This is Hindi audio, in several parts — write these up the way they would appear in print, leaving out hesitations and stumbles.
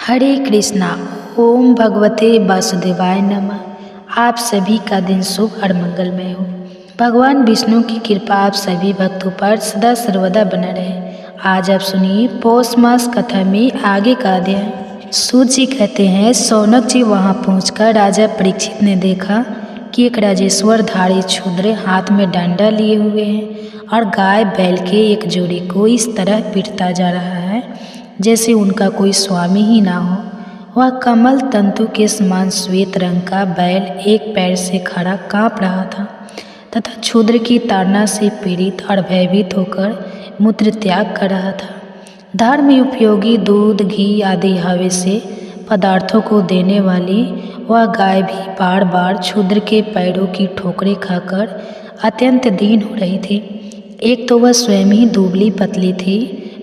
हरे कृष्णा। ओम भगवते वासुदेवाय नमः। आप सभी का दिन शुभ और मंगलमय हो। भगवान विष्णु की कृपा आप सभी भक्तों पर सदा सर्वदा बना रहे। आज आप सुनिए पौष मास कथा में आगे का अध्याय। सूत जी कहते हैं, शौनक जी वहाँ पहुंचकर राजा परीक्षित ने देखा कि एक राजेश्वर धारी क्षुद्र हाथ में डंडा लिए हुए हैं और गाय बैल के एक जोड़ी को इस तरह पीटता जा रहा है जैसे उनका कोई स्वामी ही ना हो। वह कमल तंतु के समान श्वेत रंग का बैल एक पैर से खड़ा कांप रहा था तथा क्षुद्र की ताड़ना से पीड़ित और भयभीत होकर मूत्र त्याग कर रहा था। धर्म में उपयोगी दूध घी आदि हवे से पदार्थों को देने वाली वह गाय भी बार बार क्षुद्र के पैरों की ठोकरें खाकर अत्यंत दीन हो रही थी। एक तो वह स्वयं ही दुबली पतली थी,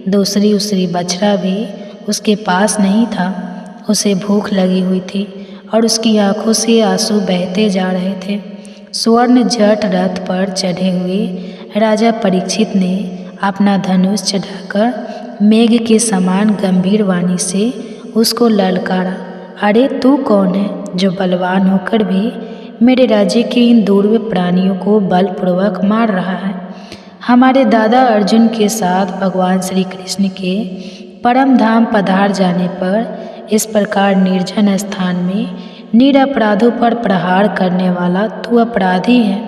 दूसरी बछड़ा भी उसके पास नहीं था। उसे भूख लगी हुई थी और उसकी आंखों से आंसू बहते जा रहे थे। स्वर्ण जट रथ पर चढ़े हुए राजा परीक्षित ने अपना धनुष चढ़ाकर मेघ के समान गंभीर वाणी से उसको ललकारा, अरे तू कौन है जो बलवान होकर भी मेरे राज्य के इन दुर्बल प्राणियों को बलपूर्वक मार रहा है। हमारे दादा अर्जुन के साथ भगवान श्री कृष्ण के परम धाम पधार जाने पर इस प्रकार निर्जन स्थान में निरपराधों पर प्रहार करने वाला तू अपराधी है,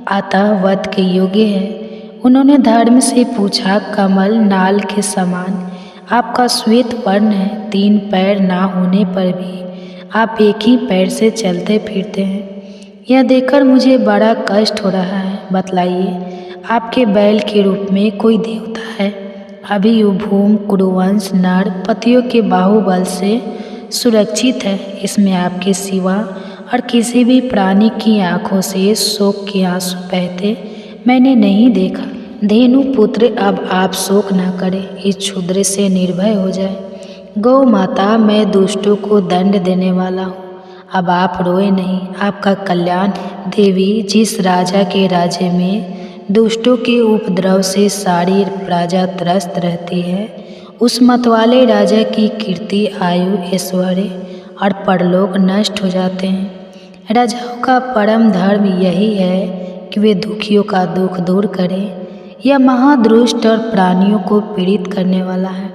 अतः वध के योग्य है। उन्होंने धर्म से पूछा, कमल नाल के समान आपका श्वेत वर्ण है, 3 पैर ना होने पर भी आप एक ही पैर से चलते फिरते हैं। यह देखकर मुझे बड़ा कष्ट हो रहा है। बतलाइए, आपके बैल के रूप में कोई देवता है? अभी युभूम कुरुवंश नर पतियों के बाहुबल से सुरक्षित है। इसमें आपके सिवा और किसी भी प्राणी की आंखों से शोक के आंसू बहते मैंने नहीं देखा। धेनु पुत्र, अब आप शोक न करें, इस क्षुद्र से निर्भय हो जाए। गौ माता, मैं दुष्टों को दंड देने वाला हूँ, अब आप रोए नहीं, आपका कल्याण। देवी, जिस राजा के राज्य में दुष्टों के उपद्रव से सारी प्रजा त्रस्त रहती है, उस मतवाले राजा की कीर्ति, आयु, ऐश्वर्य और परलोक नष्ट हो जाते हैं। राजाओं का परम धर्म यही है कि वे दुखियों का दुख दूर करें। यह महादुष्ट और प्राणियों को पीड़ित करने वाला है,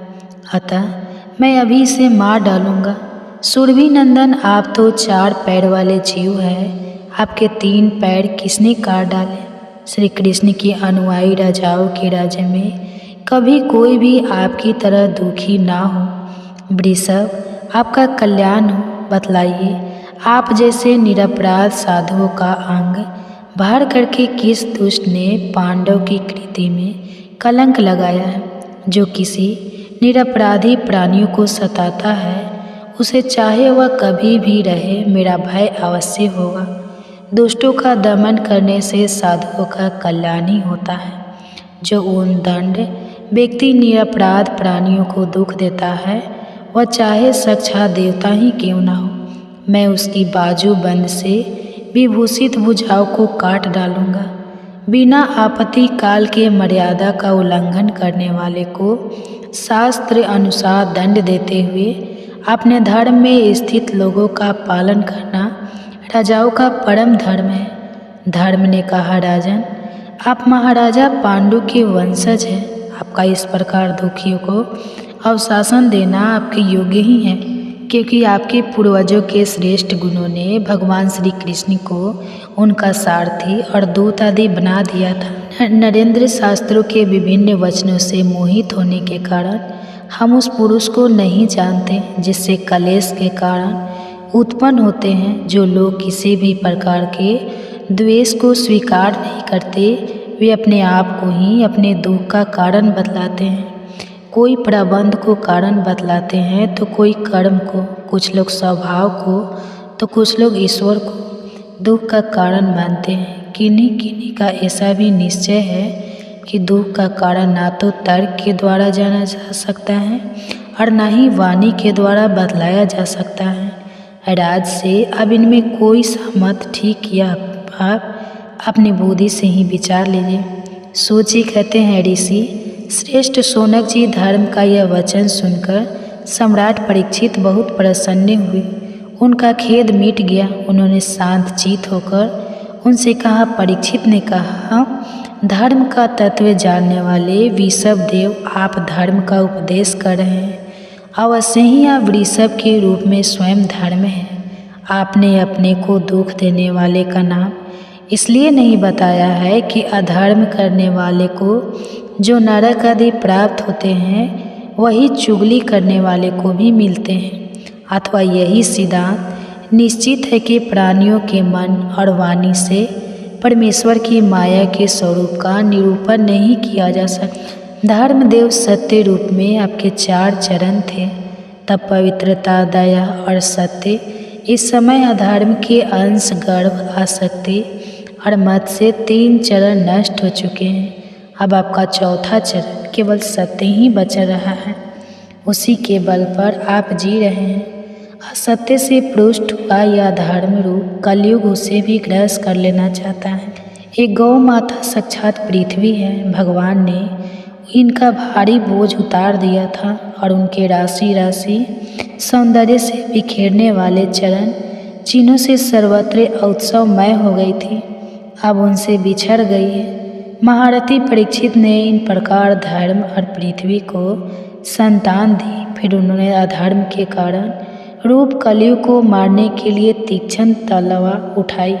अतः मैं अभी इसे मार डालूंगा। सुरभि नंदन, आप तो 4 पैर वाले जीव हैं, आपके 3 पैर किसने काट डाले? श्री कृष्ण के अनुयायी राजाओं के राज्य में कभी कोई भी आपकी तरह दुखी ना हो। वृषभ, आपका कल्याण हो। बतलाइए, आप जैसे निरपराध साधुओं का अंग बाहर करके किस दुष्ट ने पांडव की कृति में कलंक लगाया है? जो किसी निरपराधी प्राणियों को सताता है, उसे चाहे वह कभी भी रहे, मेरा भय अवश्य होगा। दुष्टों का दमन करने से साधुओं का कल्याण ही होता है। जो उन दंड व्यक्ति निरपराध प्राणियों को दुख देता है, वह चाहे साक्षात देवता ही क्यों ना हो, मैं उसकी बाजू बंद से विभूषित भुजाओं को काट डालूंगा। बिना आपत्ति काल के मर्यादा का उल्लंघन करने वाले को शास्त्र अनुसार दंड देते हुए अपने धर्म में स्थित लोगों का पालन करना राजाओं का परम धर्म है। धर्म ने कहा, राजन, आप महाराजा पांडु के वंशज हैं, आपका इस प्रकार दुखियों को अवशासन देना आपके योग्य ही है, क्योंकि आपके पूर्वजों के श्रेष्ठ गुणों ने भगवान श्री कृष्ण को उनका सारथी और दूत आदि बना दिया था। नरेंद्र शास्त्रों के विभिन्न वचनों से मोहित होने के कारण हम उस पुरुष को नहीं जानते जिससे कलेश के कारण उत्पन्न होते हैं। जो लोग किसी भी प्रकार के द्वेष को स्वीकार नहीं करते, वे अपने आप को ही अपने दुख का कारण बतलाते हैं। कोई प्रबंध को कारण बतलाते हैं तो कोई कर्म को, कुछ लोग स्वभाव को तो कुछ लोग ईश्वर को दुख का कारण मानते हैं। किन्हीं का ऐसा भी निश्चय है कि दुख का कारण ना तो तर्क के द्वारा जाना जा सकता है और ना ही वाणी के द्वारा बतलाया जा सकता है। राज से अब इनमें कोई सहमत ठीक किया, आप अपनी बुद्धि से ही विचार लीजिए। सूत जी कहते हैं, ऋषि श्रेष्ठ शौनक जी, धर्म का यह वचन सुनकर सम्राट परीक्षित बहुत प्रसन्न हुए, उनका खेद मिट गया। उन्होंने शांत चित्त होकर उनसे कहा। परीक्षित ने कहा, धर्म का तत्व जानने वाले वृषभदेव, आप धर्म का उपदेश कर रहे हैं। अवश्य ही आप वृषभ के रूप में स्वयं धर्म हैं। आपने अपने को दुख देने वाले का नाम इसलिए नहीं बताया है कि अधर्म करने वाले को जो नरक आदि प्राप्त होते हैं वही चुगली करने वाले को भी मिलते हैं, अथवा यही सिद्धांत निश्चित है कि प्राणियों के मन और वाणी से परमेश्वर की माया के स्वरूप का निरूपण नहीं किया जा सकता। धर्मदेव सत्य रूप में आपके 4 चरण थे, तब पवित्रता, दया और सत्य। इस समय अधर्म के अंश, गर्भ, आसक्ति और मत से 3 चरण नष्ट हो चुके हैं। अब आपका 4था चरण केवल सत्य ही बचा रहा है, उसी के बल पर आप जी रहे हैं। असत्य से पृष्ठ हुआ यह धर्म रूप कलयुग उसे भी ग्रस कर लेना चाहता है। एक गौ माता साक्षात पृथ्वी है। भगवान ने इनका भारी बोझ उतार दिया था और उनके राशि राशि सौंदर्य से बिखेरने वाले चरण चिन्हों से सर्वत्र उत्सवमय हो गई थी, अब उनसे बिछड़ गई है। महारथी परीक्षित ने इन प्रकार धर्म और पृथ्वी को संतान दी। फिर उन्होंने अधर्म के कारण रूप कलयुग को मारने के लिए तीक्ष्ण तलवार उठाई।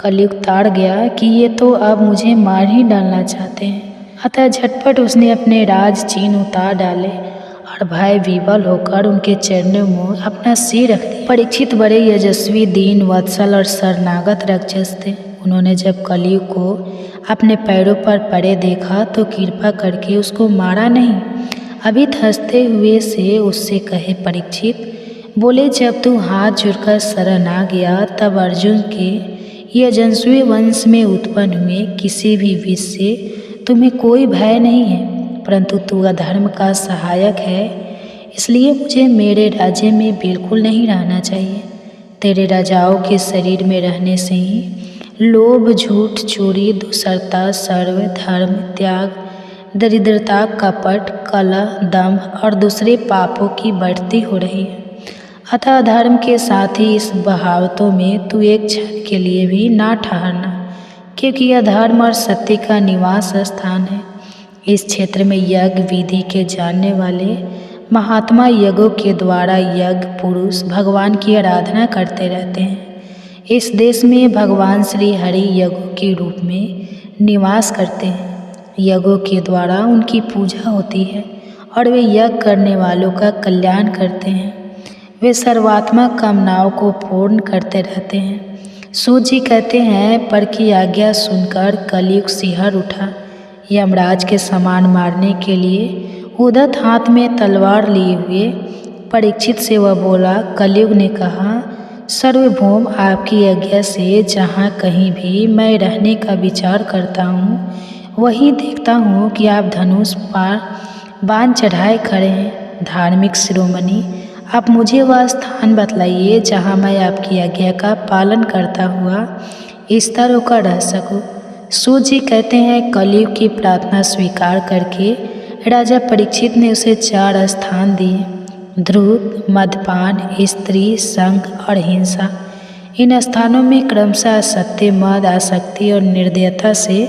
कलयुग ताड़ गया कि ये तो अब मुझे मार ही डालना चाहते हैं, अतः झटपट उसने अपने राज चिन्ह उतार डाले और भय विवल होकर उनके चरणों में अपना सिर रख दिया। परीक्षित बड़े यशस्वी, दीन, वत्सल और शरणागत राक्षस थे। उन्होंने जब कलयुग को अपने पैरों पर पड़े देखा तो कृपा करके उसको मारा नहीं, अभी हंसते हुए से उससे कहे। परीक्षित बोले, जब तू हाथ जोड़कर शरण आ गया तब अर्जुन के यशस्वी वंश में उत्पन्न हुए किसी भी विष से तुम्हें कोई भय नहीं है, परंतु तू अधर्म का सहायक है, इसलिए मुझे मेरे राज्य में बिल्कुल नहीं रहना चाहिए। तेरे राजाओं के शरीर में रहने से ही लोभ, झूठ, चोरी, दुष्टता, सर्व धर्म त्याग, दरिद्रता, कपट, कलह, दंभ और दूसरे पापों की बढ़ती हो रही है। अतः धर्म के साथ ही इस बहावतों में तू एक क्षण के लिए भी ना ठहरना, क्योंकि यह धर्म और सत्य का निवास स्थान है। इस क्षेत्र में यज्ञ विधि के जानने वाले महात्मा यज्ञों के द्वारा यज्ञ पुरुष भगवान की आराधना करते रहते हैं। इस देश में भगवान श्री हरि यज्ञों के रूप में निवास करते हैं। यज्ञों के द्वारा उनकी पूजा होती है और वे यज्ञ करने वालों का कल्याण करते हैं। वे सर्वात्मक कामनाओं को पूर्ण करते रहते हैं। सूत जी कहते हैं, पर की आज्ञा सुनकर कलयुग सिहर उठा। यमराज के समान मारने के लिए उदत हाथ में तलवार लिए हुए परीक्षित से वह बोला। कलयुग ने कहा, सर्वभौम आपकी आज्ञा से जहाँ कहीं भी मैं रहने का विचार करता हूँ वहीं देखता हूँ कि आप धनुष पार बाण चढ़ाए खड़े हैं। धार्मिक शिरोमणि, आप मुझे वह स्थान बतलाइए जहाँ मैं आपकी आज्ञा का पालन करता हुआ इस तरह होकर रह सकूँ। सूत जी कहते हैं, कलयुग की प्रार्थना स्वीकार करके राजा परीक्षित ने उसे 4 स्थान दिए: ध्रुत, मदपान, स्त्री, संग और हिंसा। इन स्थानों में क्रमशः सत्य, मद, आसक्ति और निर्दयता से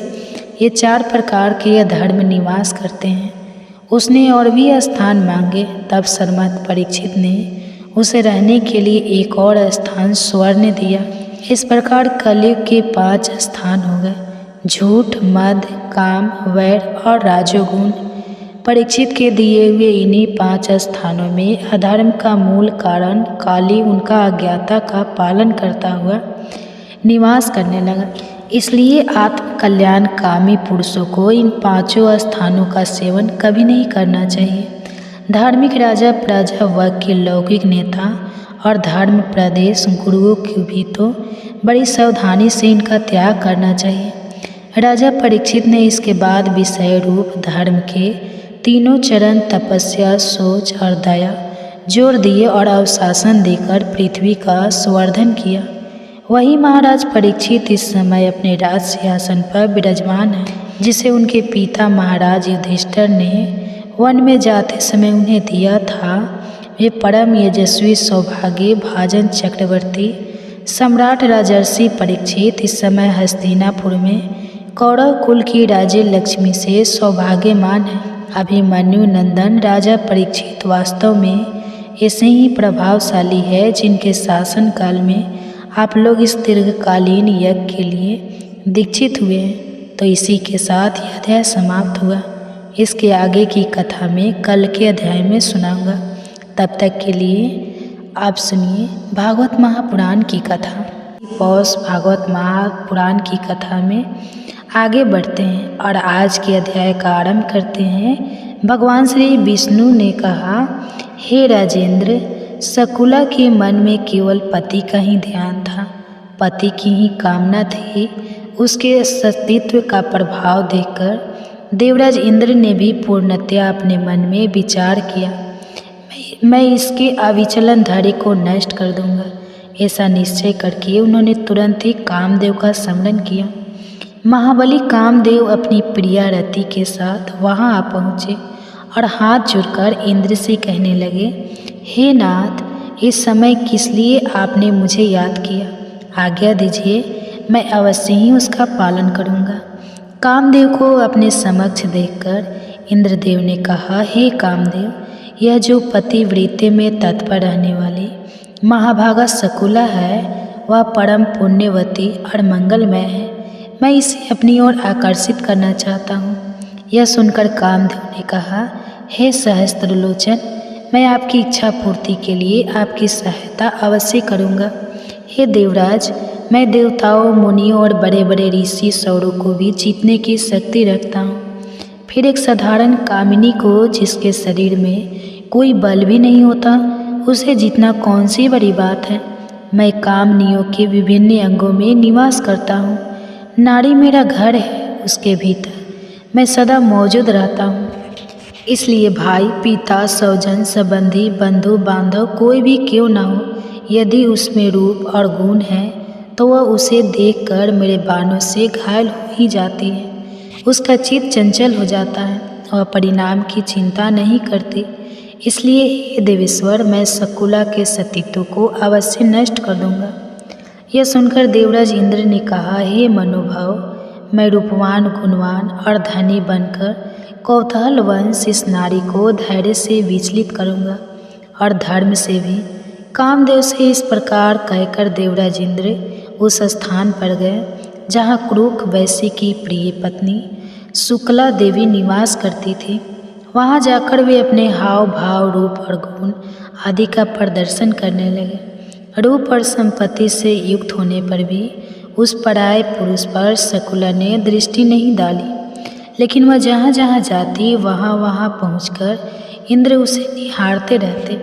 ये 4 प्रकार के धर्म निवास करते हैं। उसने और भी स्थान मांगे, तब श्रीमद् परीक्षित ने उसे रहने के लिए एक और स्थान स्वर्ण दिया। इस प्रकार कलयुग के 5 स्थान हो गए: झूठ, मद, काम, वैर और राजोगुण। परीक्षित के दिए हुए इन्हीं 5 स्थानों में अधर्म का मूल कारण काली उनका अज्ञाता का पालन करता हुआ निवास करने लगा। इसलिए आत्म कल्याण कामी पुरुषों को इन 5 स्थानों का सेवन कभी नहीं करना चाहिए। धार्मिक राजा, प्रजा वर्ग के लौकिक नेता और धर्म प्रदेश गुरुओं को भी तो बड़ी सावधानी से इनका त्याग करना चाहिए। राजा परीक्षित ने इसके बाद विषय रूप धर्म के 3 चरण तपस्या, सोच और दया जोर दिए और अवशासन देकर पृथ्वी का संवर्धन किया। वही महाराज परीक्षित इस समय अपने राज सिंहासन पर विराजमान है, जिसे उनके पिता महाराज युधिष्ठिर ने वन में जाते समय उन्हें दिया था। वे परम यशस्वी सौभाग्य भाजन चक्रवर्ती सम्राट राजर्षि परीक्षित इस समय हस्तिनापुर में कौरव कुल की राज्य लक्ष्मी से सौभाग्यमान है। अभिमन्यु नंदन राजा परीक्षित वास्तव में ऐसे ही प्रभावशाली है जिनके शासन काल में आप लोग इस दीर्घकालीन यज्ञ के लिए दीक्षित हुए हैं। तो इसी के साथ यह अध्याय समाप्त हुआ। इसके आगे की कथा में कल के अध्याय में सुनाऊंगा। तब तक के लिए आप सुनिए भागवत महापुराण की कथा। पौष भागवत महापुराण की कथा में आगे बढ़ते हैं और आज के अध्याय का आरंभ करते हैं। भगवान श्री विष्णु ने कहा, हे राजेंद्र, शकुला के मन में केवल पति का ही ध्यान था, पति की ही कामना थी। उसके अस्तित्व का प्रभाव देखकर देवराज इंद्र ने भी पूर्णतया अपने मन में विचार किया, मैं इसके अविचलन धैर्य को नष्ट कर दूंगा। ऐसा निश्चय करके उन्होंने तुरंत ही कामदेव का स्मरण किया। महाबली कामदेव अपनी प्रिया रति के साथ वहां आ पहुँचे और हाथ जोड़कर इंद्र से कहने लगे, हे नाथ, इस समय किस लिए आपने मुझे याद किया? आज्ञा दीजिए, मैं अवश्य ही उसका पालन करूंगा। कामदेव को अपने समक्ष देखकर इंद्रदेव ने कहा, हे कामदेव, यह जो पतिव्रते में तत्पर रहने वाली महाभागा शकुला है वह परम पुण्यवती और मंगलमय है। मैं इसे अपनी ओर आकर्षित करना चाहता हूँ। यह सुनकर कामदेव ने कहा, हे सहस्त्रलोचन, मैं आपकी इच्छा पूर्ति के लिए आपकी सहायता अवश्य करूँगा। हे देवराज, मैं देवताओं, मुनियों और बड़े बड़े ऋषि सौरों को भी जीतने की शक्ति रखता हूँ। फिर एक साधारण कामिनी को, जिसके शरीर में कोई बल भी नहीं होता, उसे जीतना कौन सी बड़ी बात है। मैं कामनियों के विभिन्न अंगों में निवास करता हूँ। नारी मेरा घर है, उसके भीतर मैं सदा मौजूद रहता हूँ। इसलिए भाई, पिता, स्वजन, संबंधी, बंधु बांधव कोई भी क्यों ना हो, यदि उसमें रूप और गुण है तो वह उसे देखकर मेरे बाणों से घायल हो ही जाती है। उसका चित्त चंचल हो जाता है और परिणाम की चिंता नहीं करती। इसलिए हे देवेश्वर, मैं शकुला के सतीत्व को अवश्य नष्ट कर दूंगा। यह सुनकर देवराज इंद्र ने कहा, हे मनोभाव, मैं रूपवान, गुणवान और धनी बनकर कौतूहल वंश इस नारी को धैर्य से विचलित करूंगा और धर्म से भी। कामदेव से इस प्रकार कहकर देवराज इंद्र उस स्थान पर गए जहाँ क्रूक वैश्य की प्रिय पत्नी शुक्ला देवी निवास करती थी। वहाँ जाकर वे अपने हाव भाव, रूप और गुण आदि का प्रदर्शन करने लगे। रूप और संपत्ति से युक्त होने पर भी उस पराये पुरुष पर शकुला ने दृष्टि नहीं डाली, लेकिन वह जहाँ जहाँ जाती वहाँ वहाँ पहुँचकर इंद्र उसे निहारते रहते।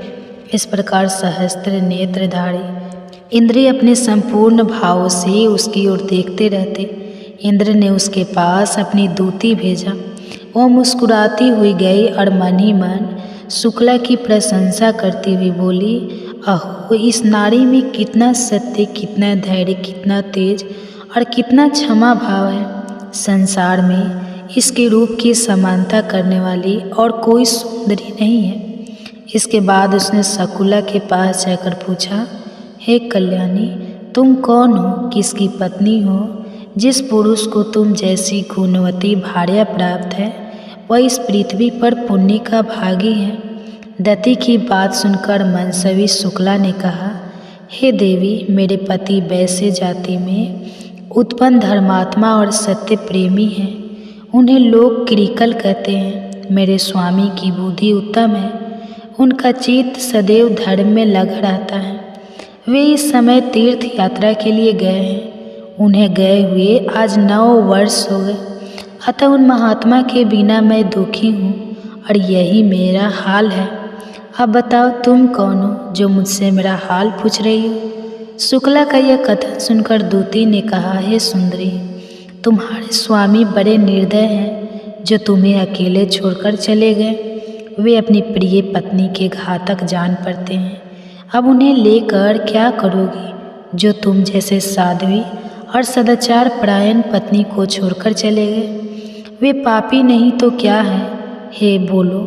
इस प्रकार सहस्त्र नेत्रधारी इंद्र अपने संपूर्ण भावों से उसकी ओर देखते रहते। इंद्र ने उसके पास अपनी दूती भेजा। वह मुस्कुराती हुई गई और मन ही मन शुक्ला की प्रशंसा करती हुई बोली, अहो, इस नारी में कितना सत्य, कितना धैर्य, कितना तेज और कितना क्षमा भाव है। संसार में इसके रूप की समानता करने वाली और कोई सुंदरी नहीं है। इसके बाद उसने शकुला के पास जाकर पूछा, हे कल्याणी, तुम कौन हो, किसकी पत्नी हो? जिस पुरुष को तुम जैसी गुणवती भार्या प्राप्त है वह इस पृथ्वी पर पुण्य का भागी है। दति की बात सुनकर मनसवी शुक्ला ने कहा, हे देवी, मेरे पति वैश्य जाति में उत्पन्न धर्मात्मा और सत्य प्रेमी हैं। उन्हें लोग कृकल कहते हैं। मेरे स्वामी की बुद्धि उत्तम है, उनका चित्त सदैव धर्म में लगा रहता है। वे इस समय तीर्थ यात्रा के लिए गए हैं। उन्हें गए हुए आज 9 वर्ष हो गए। अतः उन महात्मा के बिना मैं दुखी हूँ और यही मेरा हाल है। अब बताओ, तुम कौन हो जो मुझसे मेरा हाल पूछ रही हो? शुक्ला का यह कथन सुनकर दूती ने कहा, हे सुंदरी, तुम्हारे स्वामी बड़े निर्दय हैं जो तुम्हें अकेले छोड़कर चले गए। वे अपनी प्रिय पत्नी के घातक जान पड़ते हैं। अब उन्हें लेकर क्या करोगी जो तुम जैसे साध्वी और सदाचार परायण पत्नी को छोड़कर चले गए? वे पापी नहीं तो क्या है? हे बोलो,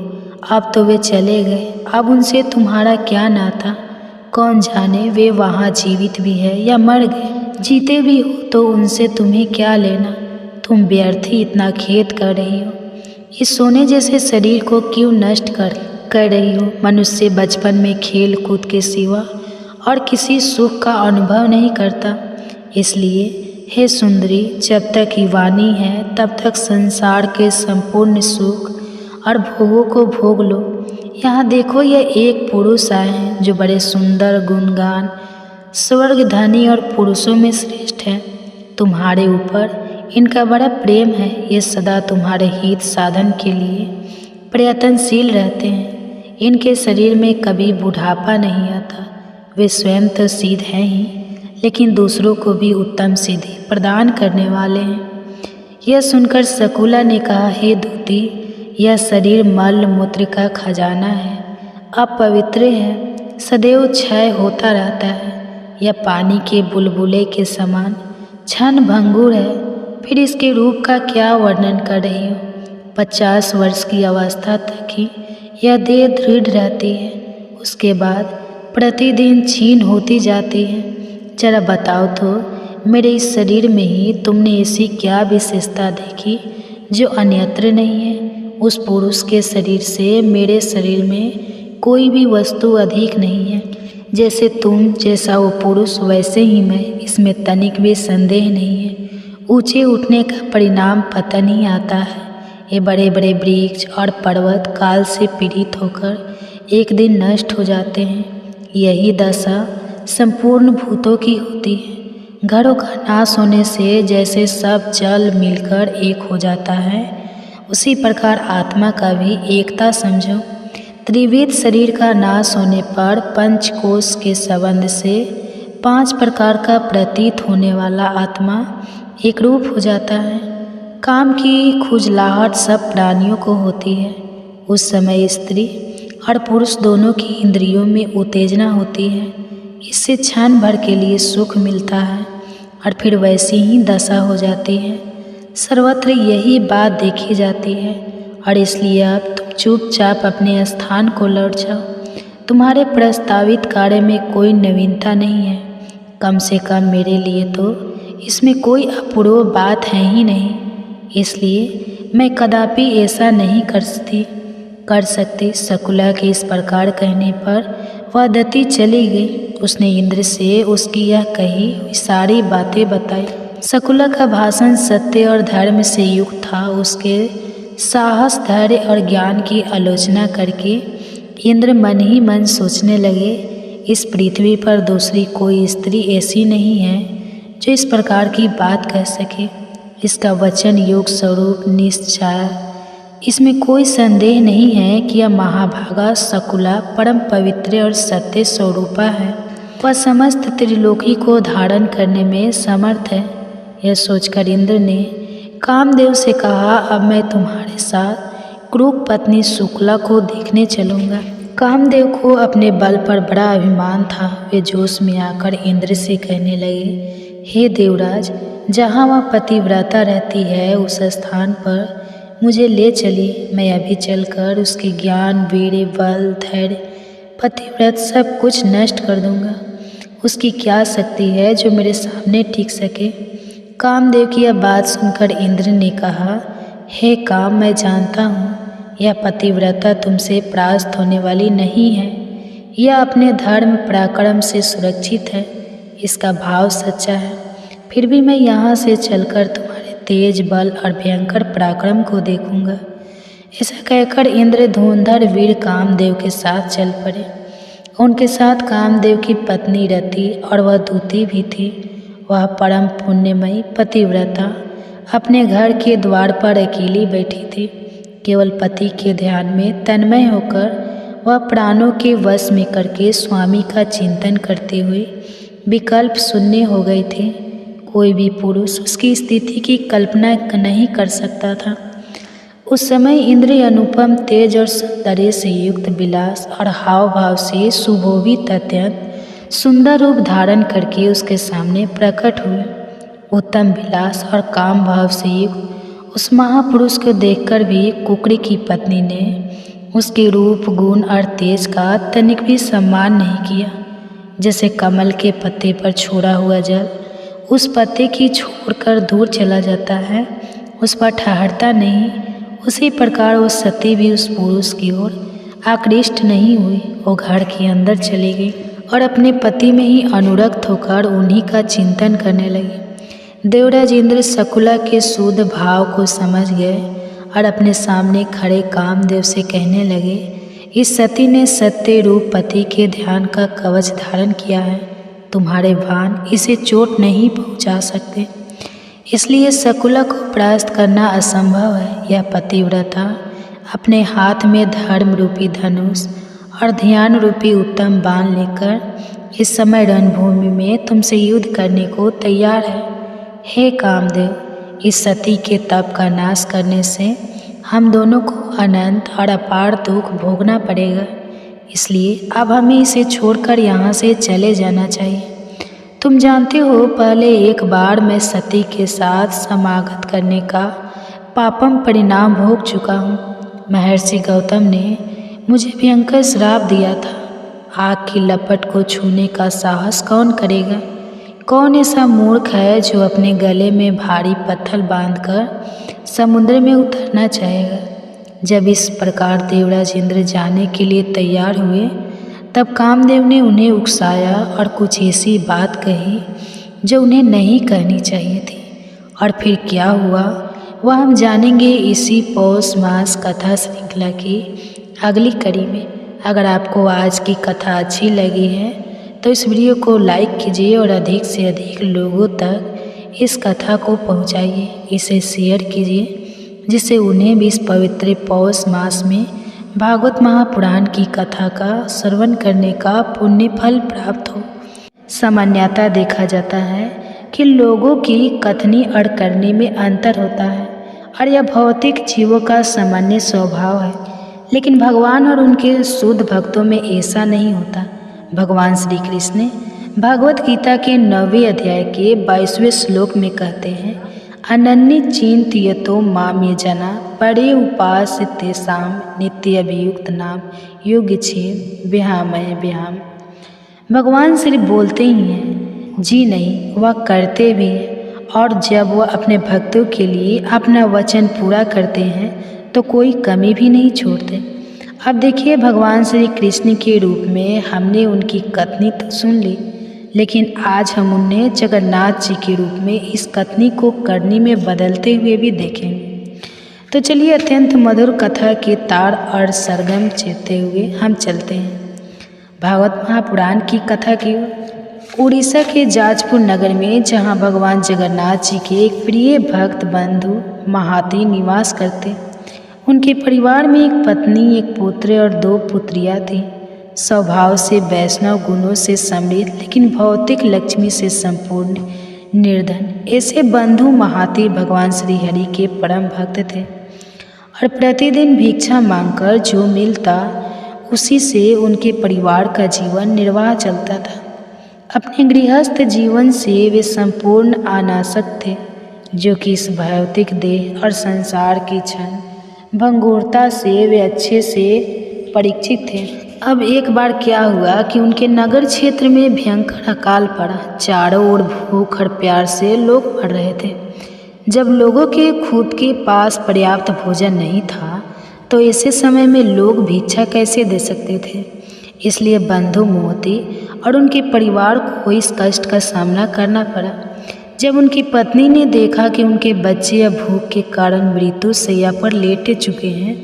अब तो वे चले गए, अब उनसे तुम्हारा क्या नाता। कौन जाने वे वहाँ जीवित भी है या मर गए। जीते भी हो तो उनसे तुम्हें क्या लेना। तुम व्यर्थ ही इतना खेद कर रही हो। इस सोने जैसे शरीर को क्यों नष्ट कर रही हो। मनुष्य बचपन में खेल कूद के सिवा और किसी सुख का अनुभव नहीं करता। इसलिए हे सुंदरी, जब तक ये वाणी है तब तक संसार के संपूर्ण सुख और भोगों को भोग लो। यहाँ देखो, यह एक पुरुष आए हैं जो बड़े सुंदर, गुणगान, स्वर्ग धनी और पुरुषों में श्रेष्ठ है। तुम्हारे ऊपर इनका बड़ा प्रेम है। ये सदा तुम्हारे हित साधन के लिए प्रयत्नशील रहते हैं। इनके शरीर में कभी बुढ़ापा नहीं आता। वे स्वयं तो सिद्ध हैं ही, लेकिन दूसरों को भी उत्तम सिद्धि प्रदान करने वाले हैं। यह सुनकर शकुला ने कहा, हे दूती, यह शरीर मल मूत्र का खजाना है, अपवित्र है, सदैव क्षय होता रहता है। यह पानी के बुलबुले के समान क्षण भंगुर है। फिर इसके रूप का क्या वर्णन कर रही हो। 50 वर्ष की अवस्था तक ही यह देह दृढ़ रहती है, उसके बाद प्रतिदिन क्षीण होती जाती है। जरा बताओ तो, मेरे इस शरीर में ही तुमने ऐसी क्या विशेषता देखी जो अन्यत्र नहीं है। उस पुरुष के शरीर से मेरे शरीर में कोई भी वस्तु अधिक नहीं है। जैसे तुम, जैसा वो पुरुष, वैसे ही मैं, इसमें तनिक भी संदेह नहीं है। ऊंचे उठने का परिणाम पतन ही आता है। ये बड़े बड़े वृक्ष और पर्वत काल से पीड़ित होकर एक दिन नष्ट हो जाते हैं। यही दशा संपूर्ण भूतों की होती है। घरों का नाश होने से जैसे सब जल मिलकर एक हो जाता है, उसी प्रकार आत्मा का भी एकता समझो। त्रिविध शरीर का नाश होने पर पंचकोश के संबंध से 5 प्रकार का प्रतीत होने वाला आत्मा एक रूप हो जाता है। काम की खुजलाहट सब प्राणियों को होती है। उस समय स्त्री और पुरुष दोनों की इंद्रियों में उत्तेजना होती है। इससे क्षण भर के लिए सुख मिलता है और फिर वैसी ही दशा हो जाती है। सर्वत्र यही बात देखी जाती है और इसलिए अब तुम चुपचाप अपने स्थान को लौट जाओ। तुम्हारे प्रस्तावित कार्य में कोई नवीनता नहीं है। कम से कम मेरे लिए तो इसमें कोई अपूर्व बात है ही नहीं। इसलिए मैं कदापि ऐसा नहीं कर सकती। शकुला के इस प्रकार कहने पर वह दती चली गई। उसने इंद्र से उसकी यह कही हुई सारी बातें बताई। शकुला का भाषण सत्य और धर्म से युक्त था। उसके साहस, धैर्य और ज्ञान की आलोचना करके इंद्र मन ही मन सोचने लगे, इस पृथ्वी पर दूसरी कोई स्त्री ऐसी नहीं है जो इस प्रकार की बात कह सके। इसका वचन योग स्वरूप निश्चय, इसमें कोई संदेह नहीं है कि यह महाभागा शकुला परम पवित्र और सत्य स्वरूपा है। वह समस्त त्रिलोकी को धारण करने में समर्थ है। यह सोचकर इंद्र ने कामदेव से कहा, अब मैं तुम्हारे साथ क्रूर पत्नी शुक्ला को देखने चलूँगा। कामदेव को अपने बल पर बड़ा अभिमान था। वे जोश में आकर इंद्र से कहने लगे, हे देवराज, जहाँ वह पतिव्रता रहती है उस स्थान पर मुझे ले चलिए। मैं अभी चलकर उसके ज्ञान, वीर्य, बल, धैर्य, पतिव्रत सब कुछ नष्ट कर दूंगा। उसकी क्या शक्ति है जो मेरे सामने टिक सके। कामदेव की यह बात सुनकर इंद्र ने कहा, हे काम, मैं जानता हूँ यह पतिव्रता तुमसे परास्त होने वाली नहीं है। यह अपने धर्म पराक्रम से सुरक्षित है। इसका भाव सच्चा है। फिर भी मैं यहाँ से चलकर तुम्हारे तेज, बल और भयंकर पराक्रम को देखूंगा। ऐसा कहकर इंद्र धुंधर वीर कामदेव के साथ चल पड़े। उनके साथ कामदेव की पत्नी रति और वह दूती भी थी। वह परम पुण्यमयी पतिव्रता अपने घर के द्वार पर अकेली बैठी थी। केवल पति के ध्यान में तन्मय होकर वह प्राणों के वश में करके स्वामी का चिंतन करते हुए विकल्प शून्य हो गए थे। कोई भी पुरुष उसकी स्थिति की कल्पना नहीं कर सकता था। उस समय इंद्र अनुपम तेज और सौंदर्य से युक्त विलास और हाव भाव से सुशोभित अत्यंत सुंदर रूप धारण करके उसके सामने प्रकट हुए। उत्तम विलास और काम भाव से युक्त उस महापुरुष को देखकर भी कुकड़ी की पत्नी ने उसके रूप गुण और तेज का तनिक भी सम्मान नहीं किया। जैसे कमल के पत्ते पर छोड़ा हुआ जल उस पत्ते की छोड़कर दूर चला जाता है, उस पर ठहरता नहीं, उसी प्रकार वो सती भी उस पुरुष की ओर आकृष्ट नहीं हुई। वो घर के अंदर चली गई और अपने पति में ही अनुरक्त होकर उन्हीं का चिंतन करने लगी। देवराज इंद्र शकुला के शुद्ध भाव को समझ गए और अपने सामने खड़े कामदेव से कहने लगे, इस सती ने सत्य रूप पति के ध्यान का कवच धारण किया है। तुम्हारे बाण इसे चोट नहीं पहुंचा सकते, इसलिए शकुला को परास्त करना असंभव है। यह पतिव्रता अपने हाथ में धर्म रूपी धनुष और ध्यान रूपी उत्तम बाण लेकर इस समय रणभूमि में तुमसे युद्ध करने को तैयार है। हे कामदेव, इस सती के तप का नाश करने से हम दोनों को अनंत और अपार दुख भोगना पड़ेगा, इसलिए अब हमें इसे छोड़कर यहाँ से चले जाना चाहिए। तुम जानते हो, पहले एक बार मैं सती के साथ समागत करने का पापम परिणाम भोग चुका हूँ। महर्षि गौतम ने मुझे भयंकर श्राप दिया था। आग की लपट को छूने का साहस कौन करेगा? कौन ऐसा मूर्ख है जो अपने गले में भारी पत्थर बांधकर समुद्र में उतरना चाहेगा? जब इस प्रकार देवराज इंद्र जाने के लिए तैयार हुए, तब कामदेव ने उन्हें उकसाया और कुछ ऐसी बात कही जो उन्हें नहीं कहनी चाहिए थी। और फिर क्या हुआ वह हम जानेंगे इसी पौष मास कथा श्रृंखला की अगली कड़ी में। अगर आपको आज की कथा अच्छी लगी है तो इस वीडियो को लाइक कीजिए और अधिक से अधिक लोगों तक इस कथा को पहुंचाइए, इसे शेयर कीजिए, जिससे उन्हें भी इस पवित्र पौष मास में भागवत महापुराण की कथा का श्रवण करने का पुण्य फल प्राप्त हो। सामान्यतः देखा जाता है कि लोगों की कथनी और करनी में अंतर होता है और यह भौतिक जीवों का सामान्य स्वभाव है, लेकिन भगवान और उनके शुद्ध भक्तों में ऐसा नहीं होता। भगवान श्री कृष्ण भगवत गीता के 9वें अध्याय के 22वें श्लोक में कहते हैं, अनन्य चिंतयतो माम ये जना परे उपास तेषाम नित्य अभियुक्त नाम योगक्षेम विहामय विहाम। भगवान सिर्फ बोलते ही हैं, जी नहीं, वह करते भी हैं। और जब वह अपने भक्तों के लिए अपना वचन पूरा करते हैं तो कोई कमी भी नहीं छोड़ते। अब देखिए, भगवान श्री कृष्ण के रूप में हमने उनकी कथनी तो सुन ली, लेकिन आज हम उन्हें जगन्नाथ जी के रूप में इस कथनी को करनी में बदलते हुए भी देखेंगे। तो चलिए, अत्यंत मधुर कथा के तार और सरगम चेते हुए हम चलते हैं भागवत महापुराण की कथा की ओर। उड़ीसा के जाजपुर नगर में, जहाँ भगवान जगन्नाथ जी के एक प्रिय भक्त बंधु महाती निवास करते, उनके परिवार में एक पत्नी, एक पुत्र और 2 पुत्रियाँ थीं। स्वभाव से वैष्णव गुणों से समृद्ध, लेकिन भौतिक लक्ष्मी से संपूर्ण निर्धन ऐसे बंधु महाती भगवान श्री हरि के परम भक्त थे और प्रतिदिन भिक्षा मांगकर जो मिलता उसी से उनके परिवार का जीवन निर्वाह चलता था। अपने गृहस्थ जीवन से वे संपूर्ण अनासक्त थे, जो कि इस भौतिक देह और संसार की क्षण भंगुरता से वे अच्छे से परिचित थे। अब एक बार क्या हुआ कि उनके नगर क्षेत्र में भयंकर अकाल पड़ा। चारों ओर भूख और प्यास से लोग मर रहे थे। जब लोगों के खुद के पास पर्याप्त भोजन नहीं था तो ऐसे समय में लोग भिक्षा कैसे दे सकते थे। इसलिए बंधु मोहती और उनके परिवार को इस कष्ट का सामना करना पड़ा। जब उनकी पत्नी ने देखा कि उनके बच्चे या भूख के कारण मृत्यु शैया पर लेटे चुके हैं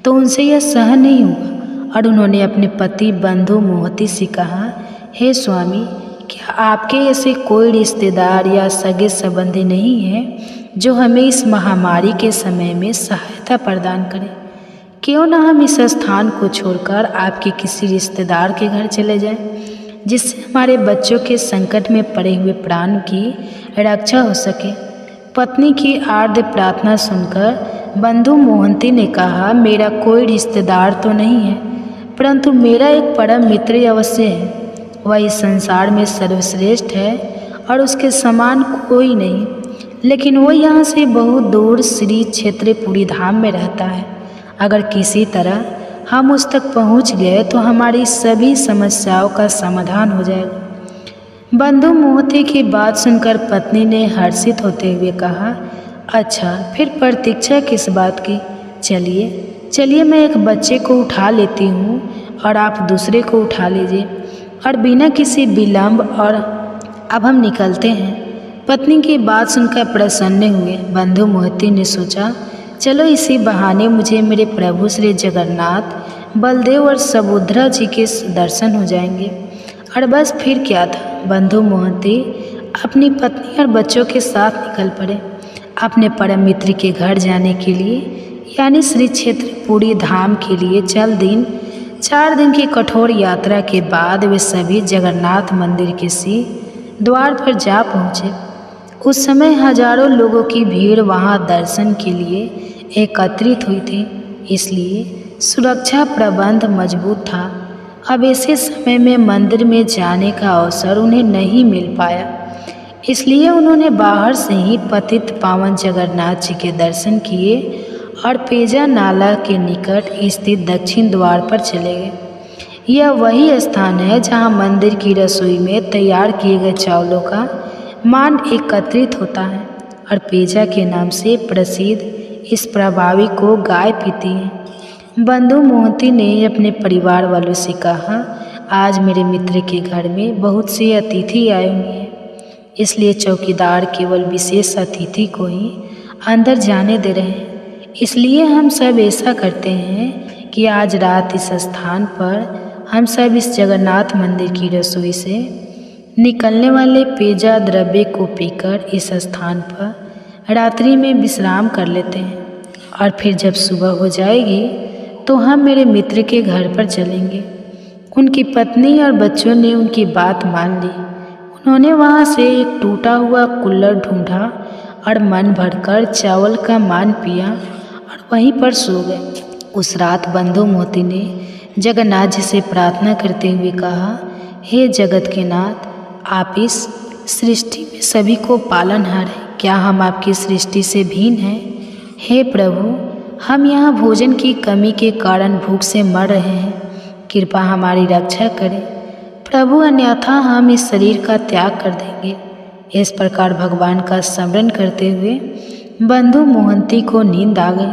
तो उनसे यह सहन नहीं हुआ और उन्होंने अपने पति बंधु मोहती से कहा, हे स्वामी, क्या आपके ऐसे कोई रिश्तेदार या सगे संबंधी नहीं है जो हमें इस महामारी के समय में सहायता प्रदान करें? क्यों ना हम इस स्थान को छोड़कर आपके किसी रिश्तेदार के घर चले जाएं, जिससे हमारे बच्चों के संकट में पड़े हुए प्राण की रक्षा हो सके। पत्नी की आर्द्र प्रार्थना सुनकर बंधु मोहंती ने कहा, मेरा कोई रिश्तेदार तो नहीं है, परंतु मेरा एक परम मित्र अवश्य है। वह इस संसार में सर्वश्रेष्ठ है और उसके समान कोई नहीं, लेकिन वो यहाँ से बहुत दूर श्री क्षेत्रपुरी धाम में रहता है। अगर किसी तरह हम उस तक पहुंच गए तो हमारी सभी समस्याओं का समाधान हो जाएगा। बंधु मोहती की बात सुनकर पत्नी ने हर्षित होते हुए कहा, अच्छा, फिर प्रतीक्षा किस बात की? चलिए चलिए, मैं एक बच्चे को उठा लेती हूँ और आप दूसरे को उठा लीजिए, और बिना किसी विलंब और अब हम निकलते हैं। पत्नी की बात सुनकर प्रसन्न हुए बंधु मोहती ने सोचा, चलो इसी बहाने मुझे मेरे प्रभु श्री जगन्नाथ, बलदेव और सुभद्रा जी के दर्शन हो जाएंगे। और बस फिर क्या था, बंधु मोहती अपनी पत्नी और बच्चों के साथ निकल पड़े अपने परम मित्र के घर जाने के लिए, यानी श्री क्षेत्र पुरी धाम के लिए। 4 दिन की कठोर यात्रा के बाद वे सभी जगन्नाथ मंदिर के द्वार पर जा पहुँचे। उस समय हजारों लोगों की भीड़ वहां दर्शन के लिए एकत्रित हुई थी, इसलिए सुरक्षा प्रबंध मजबूत था। अब ऐसे समय में मंदिर में जाने का अवसर उन्हें नहीं मिल पाया, इसलिए उन्होंने बाहर से ही पतित पावन जगन्नाथ जी के दर्शन किए और पेजा नाला के निकट स्थित दक्षिण द्वार पर चले गए। यह वही स्थान है जहां मंदिर की रसोई में तैयार किए गए चावलों का मान एकत्रित होता है और पेजा के नाम से प्रसिद्ध इस प्रभावी को गाय पीती है। बंधु मोहती ने अपने परिवार वालों से कहा, आज मेरे मित्र के घर में बहुत से अतिथि आए हुए हैं, इसलिए चौकीदार केवल विशेष अतिथि को ही अंदर जाने दे रहे हैं। इसलिए हम सब ऐसा करते हैं कि आज रात इस स्थान पर हम सब इस जगन्नाथ मंदिर की रसोई से निकलने वाले पेजा द्रव्य को पीकर इस स्थान पर रात्रि में विश्राम कर लेते हैं, और फिर जब सुबह हो जाएगी तो हम मेरे मित्र के घर पर चलेंगे। उनकी पत्नी और बच्चों ने उनकी बात मान ली। उन्होंने वहाँ से एक टूटा हुआ कुल्हड़ ढूंढा और मन भरकर चावल का मान पिया और वहीं पर सो गए। उस रात बंधु मोती ने जगन्नाथ जी से प्रार्थना करते हुए कहा, हे जगत के नाथ, आप इस सृष्टि में सभी को पालनहार हैं, क्या हम आपकी सृष्टि से भिन्न हैं? हे प्रभु, हम यहाँ भोजन की कमी के कारण भूख से मर रहे हैं, कृपा हमारी रक्षा करें प्रभु, अन्यथा हम इस शरीर का त्याग कर देंगे। इस प्रकार भगवान का स्मरण करते हुए बंधु मोहंती को नींद आ गई।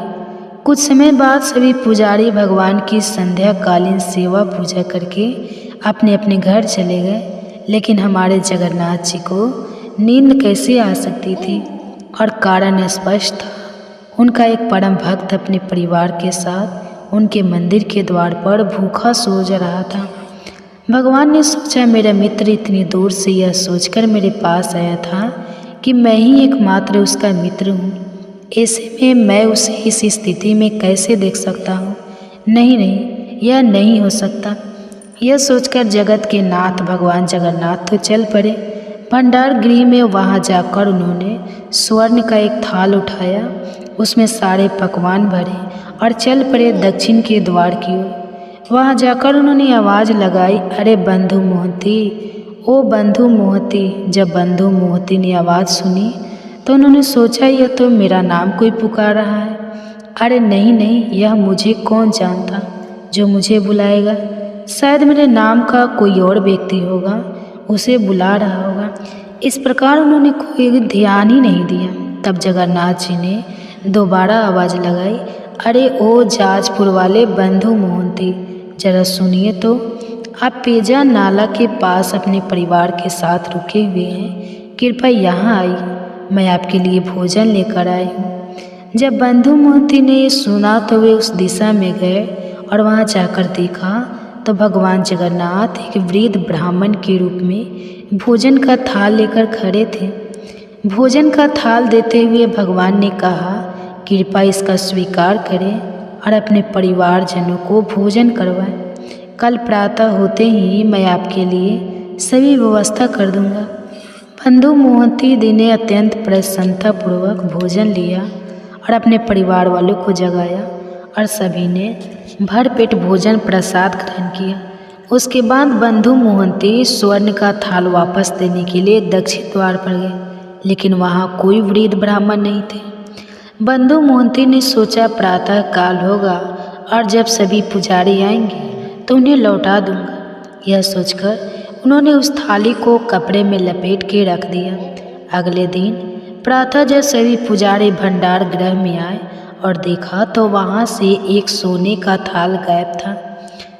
कुछ समय बाद सभी पुजारी भगवान की संध्याकालीन सेवा पूजा करके अपने अपने घर चले गए, लेकिन हमारे जगन्नाथ जी को नींद कैसे आ सकती थी? और कारण स्पष्ट था। उनका एक परम भक्त अपने परिवार के साथ उनके मंदिर के द्वार पर भूखा सो जा रहा था। भगवान ने सोचा, मेरा मित्र इतनी दूर से यह सोचकर मेरे पास आया था कि मैं ही एकमात्र उसका मित्र हूँ, ऐसे में मैं उसे इस स्थिति में कैसे देख सकता हूँ? नहीं नहीं, यह नहीं हो सकता। यह सोचकर जगत के नाथ भगवान जगन्नाथ तो चल पड़े भंडार गृह में। वहाँ जाकर उन्होंने स्वर्ण का एक थाल उठाया, उसमें सारे पकवान भरे और चल पड़े दक्षिण के द्वार की ओर। वहाँ जाकर उन्होंने आवाज़ लगाई, अरे बंधु मोहती, ओ बंधु मोहती। जब बंधु मोहती ने आवाज़ सुनी तो उन्होंने सोचा, यह तो मेरा नाम कोई पुकार रहा है। अरे नहीं नहीं, यह मुझे कौन जानता जो मुझे बुलाएगा? शायद मेरे नाम का कोई और व्यक्ति होगा, उसे बुला रहा होगा। इस प्रकार उन्होंने कोई ध्यान ही नहीं दिया। तब जगन्नाथ जी ने दोबारा आवाज़ लगाई, अरे ओ जाजपुर वाले बंधु मोहंती, जरा सुनिए तो। आप पेजा नाला के पास अपने परिवार के साथ रुके हुए हैं, कृपया यहाँ आइए, मैं आपके लिए भोजन लेकर आई हूँ। जब बंधु मोहंती ने ये सुना तो वे उस दिशा में गए और वहाँ जाकर देखा तो भगवान जगन्नाथ एक वृद्ध ब्राह्मण के रूप में भोजन का थाल लेकर खड़े थे। भोजन का थाल देते हुए भगवान ने कहा, कृपया इसका स्वीकार करें और अपने परिवारजनों को भोजन करवाएं। कल प्रातः होते ही मैं आपके लिए सभी व्यवस्था कर दूंगा। बंधु मोहंती जी ने अत्यंत प्रसन्नतापूर्वक भोजन लिया और अपने परिवार वालों को जगाया और सभी ने भरपेट भोजन प्रसाद ग्रहण किया। उसके बाद बंधु मोहंती स्वर्ण का थाल वापस देने के लिए दक्षिण द्वार पर गए, लेकिन वहाँ कोई वृद्ध ब्राह्मण नहीं थे। बंधु मोहंती ने सोचा, प्रातः काल होगा और जब सभी पुजारी आएंगे तो उन्हें लौटा दूंगा। यह सोचकर उन्होंने उस थाली को कपड़े में लपेट के रख दिया। अगले दिन प्रातः जब सभी पुजारी भंडार गृह में आए और देखा तो वहाँ से एक सोने का थाल गायब था।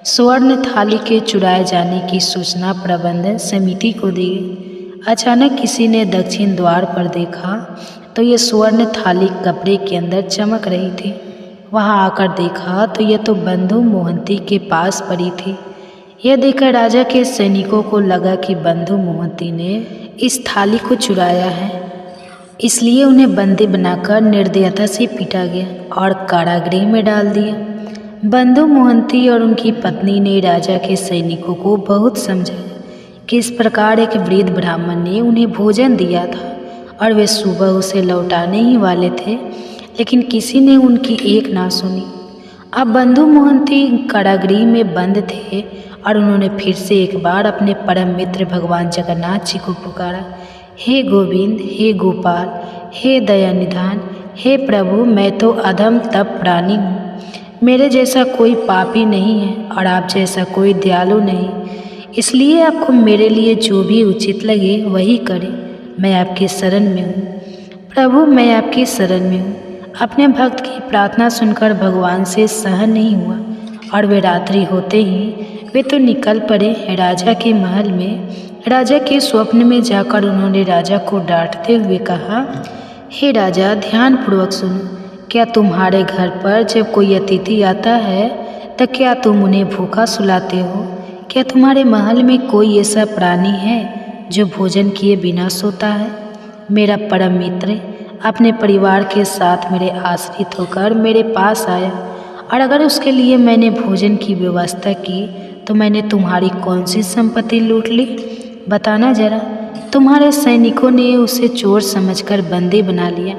स्वर्ण थाली के चुराए जाने की सूचना प्रबंधन समिति को दी गई। अचानक किसी ने दक्षिण द्वार पर देखा तो ये स्वर्ण थाली कपड़े के अंदर चमक रही थी। वहाँ आकर देखा तो यह तो बंधु मोहंती के पास पड़ी थी। यह देखकर राजा के सैनिकों को लगा कि बंधु मोहंती ने इस थाली को चुराया है, इसलिए उन्हें बंदी बनाकर निर्दयता से पीटा गया और कारागृह में डाल दिया। बंधु मोहंती और उनकी पत्नी ने राजा के सैनिकों को बहुत समझाया कि इस प्रकार एक वृद्ध ब्राह्मण ने उन्हें भोजन दिया था और वे सुबह उसे लौटाने ही वाले थे, लेकिन किसी ने उनकी एक ना सुनी। अब बंधु मोहंती कारागृह में बंद थे और उन्होंने फिर से एक बार अपने परम मित्र भगवान जगन्नाथ जी को पुकारा, हे गोविंद, हे गोपाल, हे दयानिधान, हे प्रभु, मैं तो अधम तप प्राणी हूँ। मेरे जैसा कोई पापी नहीं है और आप जैसा कोई दयालु नहीं, इसलिए आपको मेरे लिए जो भी उचित लगे वही करें। मैं आपकी शरण में हूँ प्रभु, मैं आपकी शरण में हूँ। अपने भक्त की प्रार्थना सुनकर भगवान से सहन नहीं हुआ और वे रात्रि होते ही वे तो निकल पड़े राजा के महल में। राजा के स्वप्न में जाकर उन्होंने राजा को डांटते हुए कहा, हे राजा, ध्यानपूर्वक सुनो। क्या तुम्हारे घर पर जब कोई अतिथि आता है तो क्या तुम उन्हें भूखा सुलाते हो? क्या तुम्हारे महल में कोई ऐसा प्राणी है जो भोजन किए बिना सोता है? मेरा परम मित्र अपने परिवार के साथ मेरे आश्रित होकर मेरे पास आया और अगर उसके लिए मैंने भोजन की व्यवस्था की तो मैंने तुम्हारी कौन सी संपत्ति लूट ली? बताना जरा। तुम्हारे सैनिकों ने उसे चोर समझकर बंदी बना लिया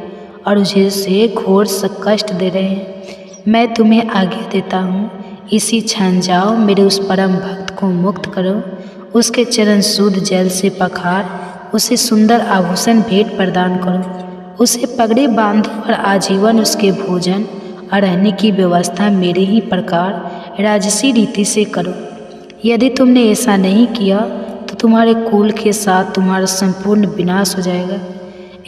और उसे घोर कष्ट दे रहे हैं। मैं तुम्हें आज्ञा देता हूँ, इसी क्षण जाओ, मेरे उस परम भक्त को मुक्त करो, उसके चरण शुद्ध जल से पखार, उसे सुंदर आभूषण भेंट प्रदान करो, उसे पगड़ी बांधो और आजीवन उसके भोजन और रहने की व्यवस्था मेरे ही प्रकार राजसी रीति से करो। यदि तुमने ऐसा नहीं किया तो तुम्हारे कुल के साथ तुम्हारा संपूर्ण विनाश हो जाएगा।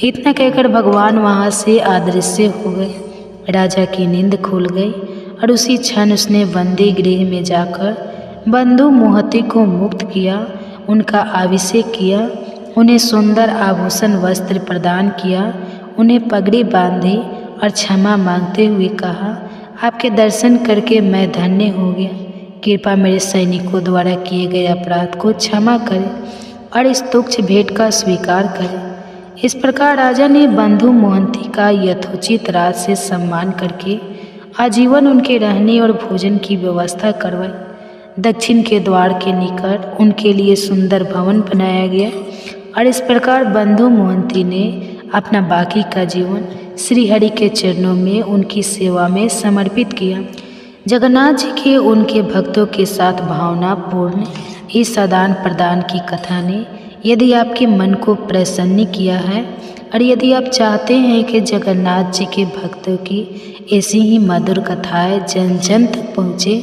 इतना कहकर भगवान वहाँ से अदृश्य हो गए। राजा की नींद खुल गई और उसी क्षण उसने बंदी गृह में जाकर बंधु मोहंती को मुक्त किया, उनका अभिषेक किया, उन्हें सुंदर आभूषण वस्त्र प्रदान किया, उन्हें पगड़ी बांधी और क्षमा मांगते हुए कहा, आपके दर्शन करके मैं धन्य हो गया। कृपा मेरे सैनिकों द्वारा किए गए अपराध को क्षमा करें और इस तुच्छ भेंट का स्वीकार करें। इस प्रकार राजा ने बंधु मोहंती का यथोचित राज से सम्मान करके आजीवन उनके रहने और भोजन की व्यवस्था करवाई। दक्षिण के द्वार के निकट उनके लिए सुंदर भवन बनाया गया और इस प्रकार बंधु मोहंती ने अपना बाकी का जीवन श्री हरि के चरणों में उनकी सेवा में समर्पित किया। जगन्नाथ जी के उनके भक्तों के साथ भावनापूर्ण इस आदान प्रदान की कथा ने यदि आपके मन को प्रसन्न किया है और यदि आप चाहते हैं कि जगन्नाथ जी के भक्तों की ऐसी ही मधुर कथाएं जन जन तक पहुँचे,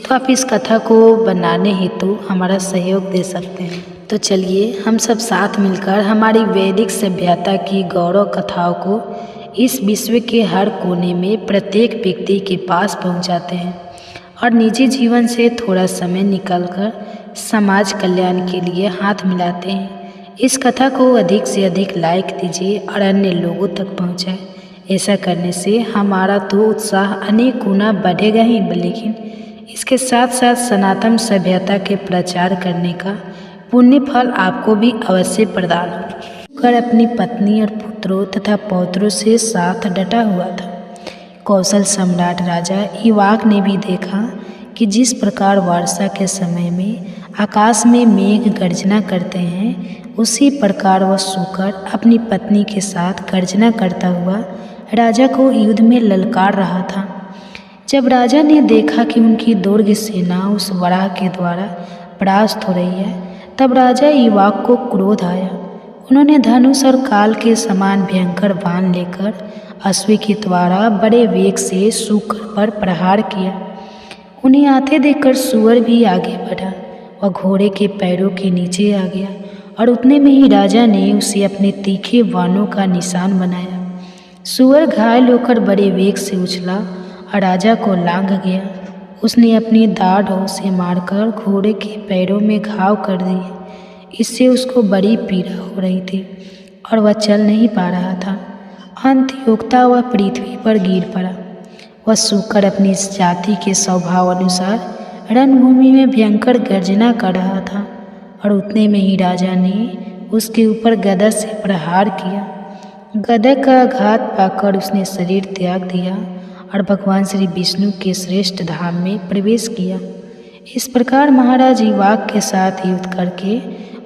तो आप इस कथा को बनाने हेतु हमारा सहयोग दे सकते हैं। तो चलिए हम सब साथ मिलकर हमारी वैदिक सभ्यता की गौरव कथाओं को इस विश्व के हर कोने में प्रत्येक व्यक्ति के पास पहुंचाते हैं और निजी जीवन से थोड़ा समय निकालकर समाज कल्याण के लिए हाथ मिलाते हैं। इस कथा को अधिक से अधिक लाइक दीजिए और अन्य लोगों तक पहुंचाएं। ऐसा करने से हमारा तो उत्साह अनेक गुना बढ़ेगा ही, लेकिन इसके साथ साथ सनातन सभ्यता के प्रचार करने का पुण्य फल आपको भी अवश्य प्रदान कर अपनी पत्नी और पुत्रों तथा पौत्रों से साथ डटा हुआ था। कौशल सम्राट राजा इवाक ने भी देखा कि जिस प्रकार वर्षा के समय में आकाश में मेघ गर्जना करते हैं, उसी प्रकार वह सूकर अपनी पत्नी के साथ गर्जना करता हुआ राजा को युद्ध में ललकार रहा था। जब राजा ने देखा कि उनकी दुर्ग सेना उस वराह के द्वारा परास्त हो रही है, तब राजा इवाक को क्रोध आया। उन्होंने धनुष और काल के समान भयंकर बाण लेकर अश्व के द्वारा बड़े वेग से सूकर पर प्रहार किया। उन्हें आते देखकर सूअर भी आगे बढ़ा। वह घोड़े के पैरों के नीचे आ गया और उतने में ही राजा ने उसे अपने तीखे बाणों का निशान बनाया। सूअर घायल होकर बड़े वेग से उछला और राजा को लांघ गया। उसने अपनी दाढ़ों से मारकर घोड़े के पैरों में घाव कर दिए। इससे उसको बड़ी पीड़ा हो रही थी और वह चल नहीं पा रहा था। अंत योगता वह पृथ्वी पर गिर पड़ा। वह सूकर अपनी जाति के स्वभाव अनुसार रणभूमि में भयंकर गर्जना कर रहा था और उतने में ही राजा ने उसके ऊपर गदा से प्रहार किया। गदा का आघात पाकर उसने शरीर त्याग दिया और भगवान श्री विष्णु के श्रेष्ठ धाम में प्रवेश किया। इस प्रकार महाराज इवाक के साथ युद्ध करके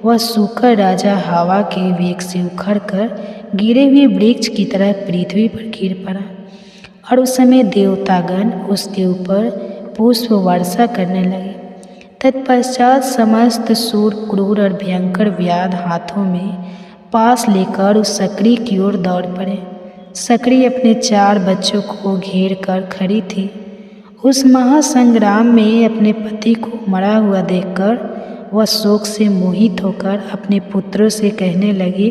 वह सूकर राजा हवा के वेग से उखड़कर गिरे हुए वृक्ष की तरह पृथ्वी पर गिर पड़ा और उस समय देवतागण उसके ऊपर पुष्प वर्षा करने लगे। तत्पश्चात समस्त सूर क्रूर और भयंकर व्याध हाथों में पास लेकर उस सकरी की ओर दौड़ पड़े। सकरी अपने 4 बच्चों को घेर कर खड़ी थी। उस महासंग्राम में अपने पति को मरा हुआ देखकर वह शोक से मोहित होकर अपने पुत्रों से कहने लगी,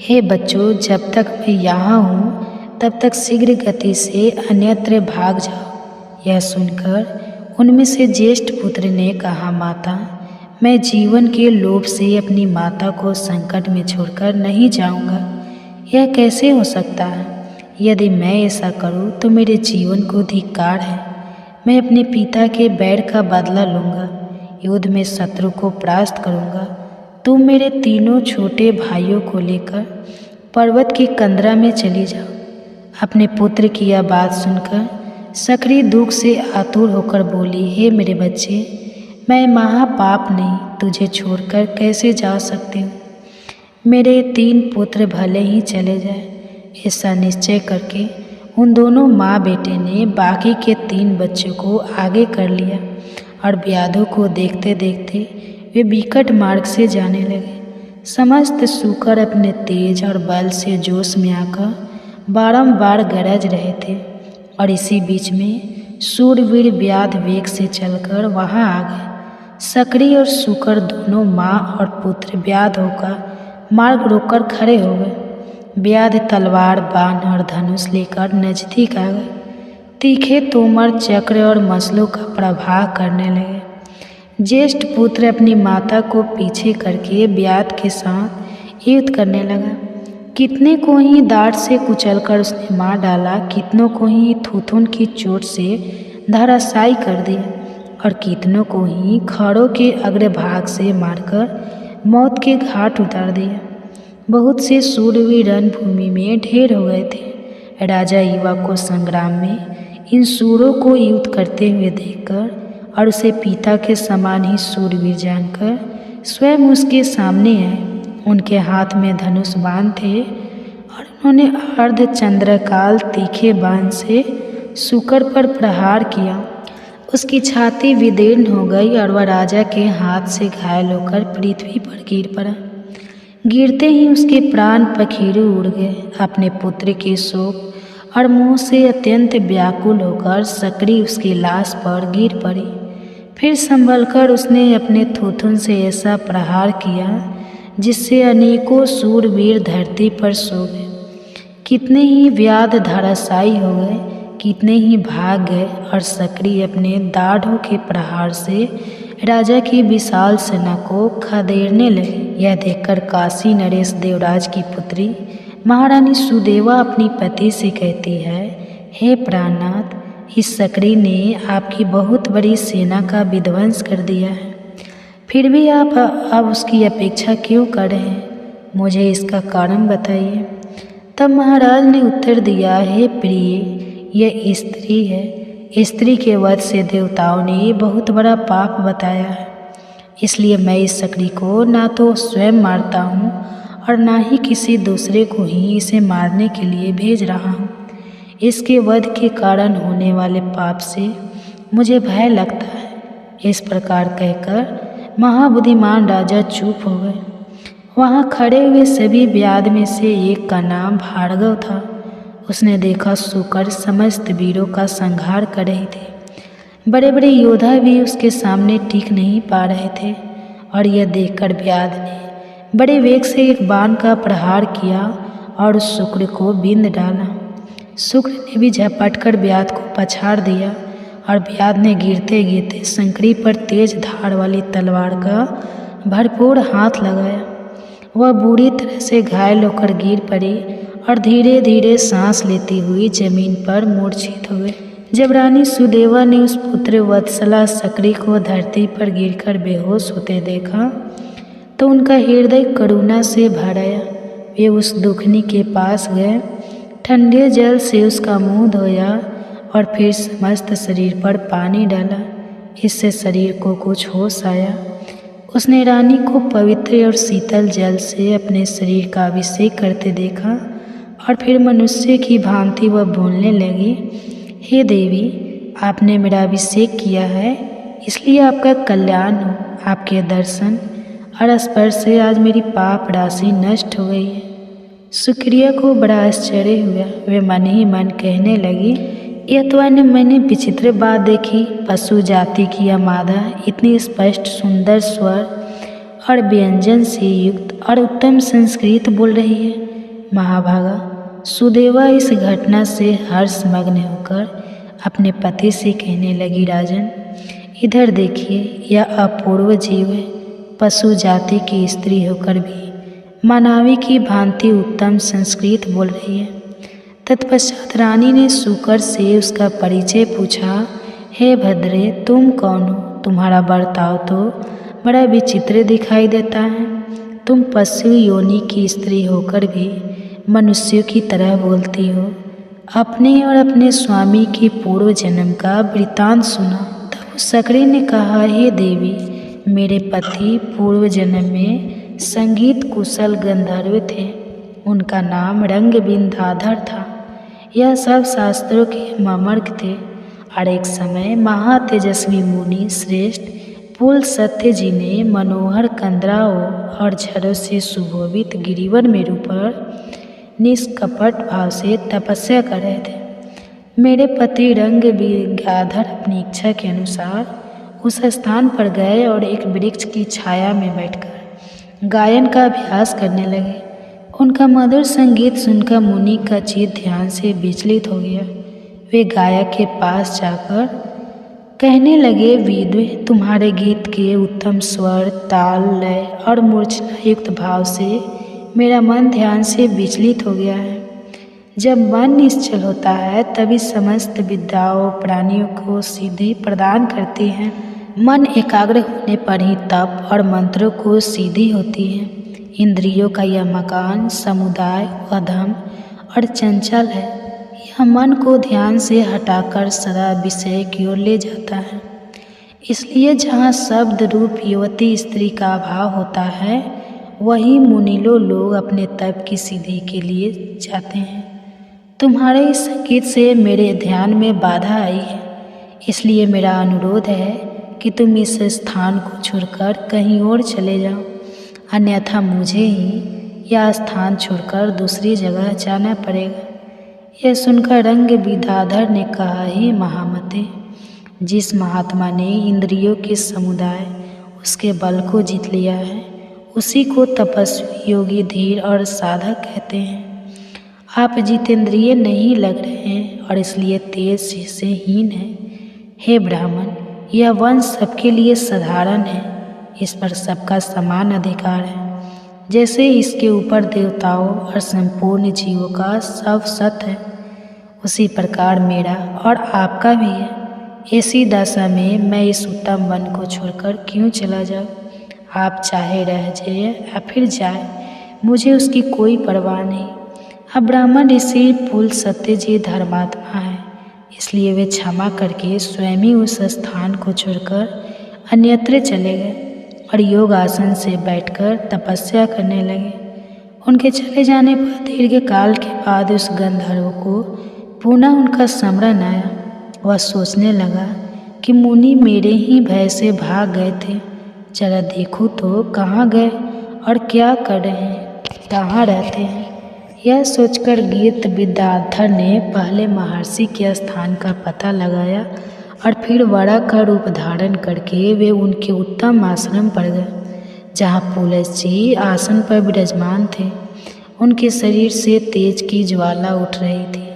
हे बच्चों, जब तक मैं यहाँ हूँ तब तक शीघ्र गति से अन्यत्र भाग जाओ। यह सुनकर उनमें से ज्येष्ठ पुत्र ने कहा, माता, मैं जीवन के लोभ से अपनी माता को संकट में छोड़कर नहीं जाऊंगा। यह कैसे हो सकता है? यदि मैं ऐसा करूं तो मेरे जीवन को धिक्कार है। मैं अपने पिता के बैर का बदला लूँगा, युद्ध में शत्रु को परास्त करूँगा। तुम मेरे 3 छोटे भाइयों को लेकर पर्वत की कंदरा में चली जाओ। अपने पुत्र की यह बात सुनकर सकरी दुख से आतुर होकर बोली, हे मेरे बच्चे, मैं महापाप नहीं तुझे छोड़कर कैसे जा सकती हूँ। मेरे 3 पुत्र भले ही चले जाए। ऐसा निश्चय करके उन दोनों माँ बेटे ने बाकी के 3 बच्चों को आगे कर लिया और व्याधों को देखते देखते वे विकट मार्ग से जाने लगे। समस्त सूकर अपने तेज और बल से जोश में आकर बारंबार गरज रहे थे और इसी बीच में शूरवीर व्याध वेग से चलकर वहां आ गए। सकरी और सूकर दोनों माँ और पुत्र व्याध होकर मार्ग रोककर खड़े हो गए। व्याध तलवार, बाण और धनुष लेकर नजदीक आ गए। तीखे तोमर, चक्र और मसलों का प्रवाह करने लगे। ज्येष्ठ पुत्र अपनी माता को पीछे करके व्याध के साथ युद्ध करने लगा। कितने को ही दाढ़ से कुचलकर उसने मार डाला, कितनों को ही थूथुन की चोट से धराशायी कर दिया और कितनों को ही खड़ों के अग्रभाग से मारकर मौत के घाट उतार दिया। बहुत से शूरवीर रणभूमि में ढेर हो गए थे। राजा इवाक को संग्राम में इन शूरों को युद्ध करते हुए देखकर और उसे पिता के समान ही शूरवीर जानकर स्वयं उसके सामने आए। उनके हाथ में धनुष बाण थे और उन्होंने अर्धचंद्रकाल तीखे बाण से सूकर पर प्रहार किया। उसकी छाती विदीर्ण हो गई और वह राजा के हाथ से घायल होकर पृथ्वी पर गिर पड़ा। गिरते ही उसके प्राण पखीरे उड़ गए। अपने पुत्र के शोक और मोह से अत्यंत व्याकुल होकर सकरी उसकी लाश पर गिर पड़ी। फिर संभलकर उसने अपने थूथुन से ऐसा प्रहार किया जिससे अनेकों शूरवीर धरती पर सो गए। कितने ही व्याध धराशायी हो गए, कितने ही भाग गए और सकरी अपने दाढ़ों के प्रहार से राजा की विशाल सेना को खदेड़ने लगे। यह देखकर काशी नरेश देवराज की पुत्री महारानी सुदेवा अपनी पति से कहती है, हे प्राणनाथ, इस सकरी ने आपकी बहुत बड़ी सेना का विध्वंस कर दिया है, फिर भी आप अब उसकी अपेक्षा क्यों कर रहे हैं? मुझे इसका कारण बताइए। तब महाराज ने उत्तर दिया, हे प्रिय, यह स्त्री है। स्त्री के वध से देवताओं ने बहुत बड़ा पाप बताया है, इसलिए मैं इस सकरी को ना तो स्वयं मारता हूँ और ना ही किसी दूसरे को ही इसे मारने के लिए भेज रहा हूँ। इसके वध के कारण होने वाले पाप से मुझे भय लगता है। इस प्रकार कहकर महाबुद्धिमान राजा चुप हो गए। वहाँ खड़े हुए सभी व्याध में से एक का नाम भार्गव था। उसने देखा सूकर समस्त वीरों का संहार कर रहे थे। बड़े बड़े योद्धा भी उसके सामने टिक नहीं पा रहे थे और यह देखकर व्याध ने बड़े वेग से एक बाण का प्रहार किया और उस शुक्र को बिंद डाला। शुक्र ने भी झपट कर व्याध को पछाड़ दिया और व्याध ने गिरते गिरते शंकरी पर तेज धार वाली तलवार का भरपूर हाथ लगाया। वह बुरी तरह से घायल होकर गिर पड़ी और धीरे धीरे सांस लेती हुई जमीन पर मूर्छित हुए। जब रानी सुदेवा ने उस पुत्र वत्सला शंकरी को धरती पर गिरकर बेहोश होते देखा तो उनका हृदय करुणा से भर आया। वे उस दुखनी के पास गए, ठंडे जल से उसका मुंह धोया और फिर समस्त शरीर पर पानी डाला। इससे शरीर को कुछ होश आया। उसने रानी को पवित्र और शीतल जल से अपने शरीर का अभिषेक करते देखा और फिर मनुष्य की भांति वह बोलने लगी, हे देवी, आपने मेरा अभिषेक किया है, इसलिए आपका कल्याण हो। आपके दर्शन और स्पर्श से आज मेरी पाप राशि नष्ट हो गई है। सुक्रिया को बड़ा आश्चर्य हुआ। वे मन ही मन कहने लगी, यह तो मैंने विचित्र बात देखी। पशु जाति की यह मादा इतनी स्पष्ट सुंदर स्वर और व्यंजन से युक्त और उत्तम संस्कृत बोल रही है। महाभागा सुदेवा इस घटना से हर्षमग्न होकर अपने पति से कहने लगी, राजन, इधर देखिए, यह अपूर्व जीव है। पशु जाति की स्त्री होकर भी मानवी की भांति उत्तम संस्कृत बोल रही है। तत्पश्चात रानी ने शुकर से उसका परिचय पूछा। हे भद्रे, तुम कौन हो? तुम्हारा बर्ताव तो बड़ा विचित्र दिखाई देता है। तुम पशु योनि की स्त्री होकर भी मनुष्यों की तरह बोलती हो। अपने और अपने स्वामी की पूर्व जन्म का वृतांत सुना। तब शंकरी ने कहा, हे देवी, मेरे पति पूर्व जन्म में संगीत कुशल गंधर्व थे। उनका नाम रंगबिंदाधर था। यह सब शास्त्रों के मर्मज्ञ थे और एक समय महातेजस्वी मुनि श्रेष्ठ पुल सत्य जी ने मनोहर कंदराओं और झरों से सुशोभित गिरिवर मेरु पर निष्कपट भाव से तपस्या कर रहे थे। मेरे पति रंगबिंदाधर अपनी इच्छा के अनुसार उस स्थान पर गए और एक वृक्ष की छाया में बैठकर गायन का अभ्यास करने लगे। उनका मधुर संगीत सुनकर मुनि का चित्त ध्यान से विचलित हो गया। वे गायक के पास जाकर कहने लगे, विद्वे, तुम्हारे गीत के उत्तम स्वर, ताल, लय और मूर्छना युक्त भाव से मेरा मन ध्यान से विचलित हो गया है। जब मन निश्चल होता है तभी समस्त विद्याओं प्राणियों को सिद्धि प्रदान करती हैं। मन एकाग्र होने पर ही तप और मंत्रों को सिद्धि होती है। इंद्रियों का यह मकान समुदाय, अधम और चंचल है। यह मन को ध्यान से हटाकर सदा विषय की ओर ले जाता है। इसलिए जहाँ शब्द रूप युवती स्त्री का अभाव होता है, वहीं मुनिलो लोग अपने तप की सिद्धि के लिए जाते हैं। तुम्हारे इस संगीत से मेरे ध्यान में बाधा आई है, इसलिए मेरा अनुरोध है कि तुम इस स्थान को छोड़कर कहीं और चले जाओ, अन्यथा मुझे ही यह स्थान छोड़कर दूसरी जगह जाना पड़ेगा। यह सुनकर रंगबिंदाधर ने कहा, हे महामते, जिस महात्मा ने इंद्रियों के समुदाय उसके बल को जीत लिया है, उसी को तपस्वी, योगी, धीर और साधक कहते हैं। आप जितेंद्रिय नहीं लग रहे हैं और इसलिए तेज से हीन हैं। हे ब्राह्मण, यह वंश सबके लिए साधारण है। इस पर सबका समान अधिकार है। जैसे इसके ऊपर देवताओं और संपूर्ण जीवों का सब सत है, उसी प्रकार मेरा और आपका भी है। ऐसी दशा में मैं इस उत्तम वन को छोड़कर क्यों चला जाऊँ? आप चाहे रह जाए या फिर जाए, मुझे उसकी कोई परवाह नहीं। अब ब्राह्मण ऋषि पुल सत्य जी धर्मात्मा है, इसलिए वे क्षमा करके स्वयं ही उस स्थान को छोड़कर अन्यत्र चले गए और योग आसन से बैठकर तपस्या करने लगे। उनके चले जाने पर दीर्घ काल के बाद उस गंधर्व को पुनः उनका स्मरण आया। वह सोचने लगा कि मुनि मेरे ही भय से भाग गए थे। जरा देखूँ तो कहाँ गए और क्या कर रहे हैं, कहाँ रहते हैं। यह सोचकर गीत विद्याधर ने पहले महर्षि के स्थान का पता लगाया और फिर वरा का रूप धारण करके वे उनके उत्तम आश्रम पर गए, जहाँ पुलस्त जी आसन पर विराजमान थे। उनके शरीर से तेज की ज्वाला उठ रही थी,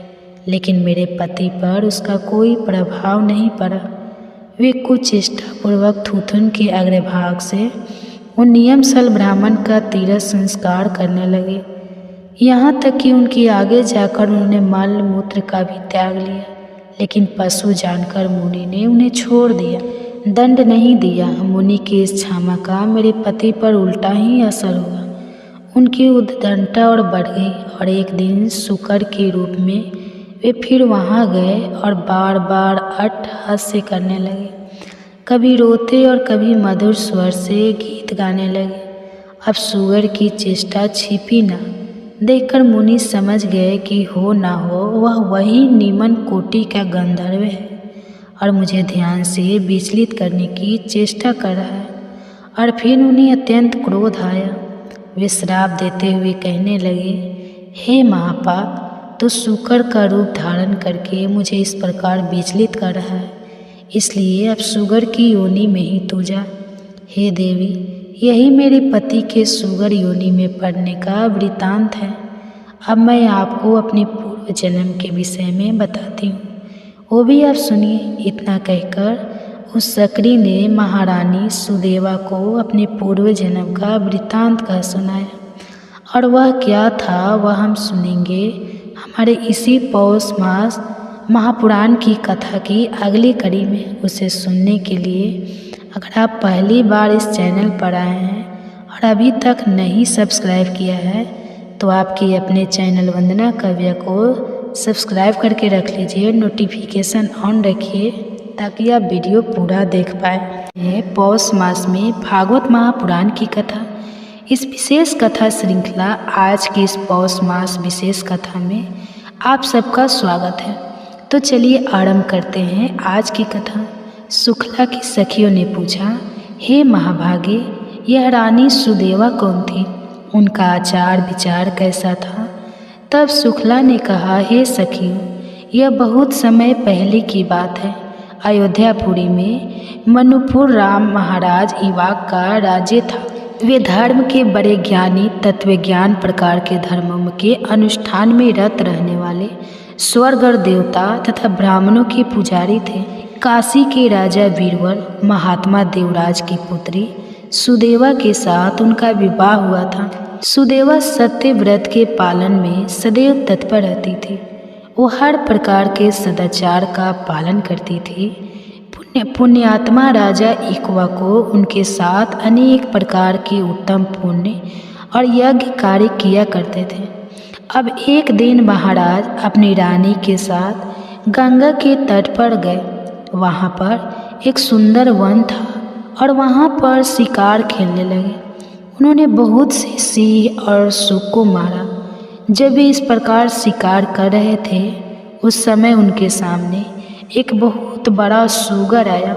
लेकिन मेरे पति पर उसका कोई प्रभाव नहीं पड़ा। वे कुछ चेष्टापूर्वक थूथन के अग्रभाग से उन नियमसल ब्राह्मण का तीरथ संस्कार करने लगे, यहाँ तक कि उनके आगे जाकर उन्होंने मल मूत्र का भी त्याग लिया। लेकिन पशु जानकर मुनि ने उन्हें छोड़ दिया, दंड नहीं दिया। मुनि की इस क्षमा का मेरे पति पर उल्टा ही असर हुआ। उनकी उद्दंडता और बढ़ गई और एक दिन शुक्र के रूप में वे फिर वहाँ गए और बार बार अट्टहास्य करने लगे। कभी रोते और कभी मधुर स्वर से गीत गाने लगे। अब सुअर की चेष्टा छिपी ना। देखकर मुनि समझ गए कि हो ना हो वह वही निमन कोटि का गंधर्व है और मुझे ध्यान से विचलित करने की चेष्टा कर रहा है। और फिर उन्हें अत्यंत क्रोध आया। वे श्राप देते हुए कहने लगे, हे महापाप, तो शुक्र का रूप धारण करके मुझे इस प्रकार विचलित कर रहा है, इसलिए अब सुगर की योनि में ही तू जा। हे देवी, यही मेरे पति के सुगर योनि में पड़ने का वृतांत है। अब मैं आपको अपने पूर्व जन्म के विषय में बताती हूँ, वो भी आप सुनिए। इतना कहकर उस सकरी ने महारानी सुदेवा को अपने पूर्व जन्म का वृतांत कह सुनाया। और वह क्या था वह हम सुनेंगे हमारे इसी पौष मास महापुराण की कथा की अगली कड़ी में। उसे सुनने के लिए अगर आप पहली बार इस चैनल पर आए हैं और अभी तक नहीं सब्सक्राइब किया है तो आपके अपने चैनल वंदना काव्या को सब्सक्राइब करके रख लीजिए, नोटिफिकेशन ऑन रखिए ताकि आप वीडियो पूरा देख पाए। पौष मास में भागवत महापुराण की कथा, इस विशेष कथा श्रृंखला आज की इस पौष मास विशेष कथा में आप सबका स्वागत है। तो चलिए आरंभ करते हैं आज की कथा। सुखला की सखियों ने पूछा, हे महाभागे, यह रानी सुदेवा कौन थी? उनका आचार विचार कैसा था? तब सुखला ने कहा, हे सखियों, यह बहुत समय पहले की बात है। अयोध्यापुरी में मनुपुर राम महाराज इवाक का राज्य था। वे धर्म के बड़े ज्ञानी, तत्वज्ञान प्रकार के धर्मों के अनुष्ठान में रत रहने वाले स्वर्ग और देवता तथा ब्राह्मणों के पुजारी थे। काशी के राजा बीरबल महात्मा देवराज की पुत्री सुदेवा के साथ उनका विवाह हुआ था। सुदेवा सत्य व्रत के पालन में सदैव तत्पर रहती थी। वो हर प्रकार के सदाचार का पालन करती थी। पुण्यात्मा राजा इक्वा को उनके साथ अनेक प्रकार के उत्तम पुण्य और यज्ञ कार्य किया करते थे। अब एक दिन महाराज अपनी रानी के साथ गंगा के तट पर गए। वहाँ पर एक सुंदर वन था और वहाँ पर शिकार खेलने लगे। उन्होंने बहुत से सिंह और सुक को मारा। जब वे इस प्रकार शिकार कर रहे थे उस समय उनके सामने एक बहुत बड़ा सूगर आया।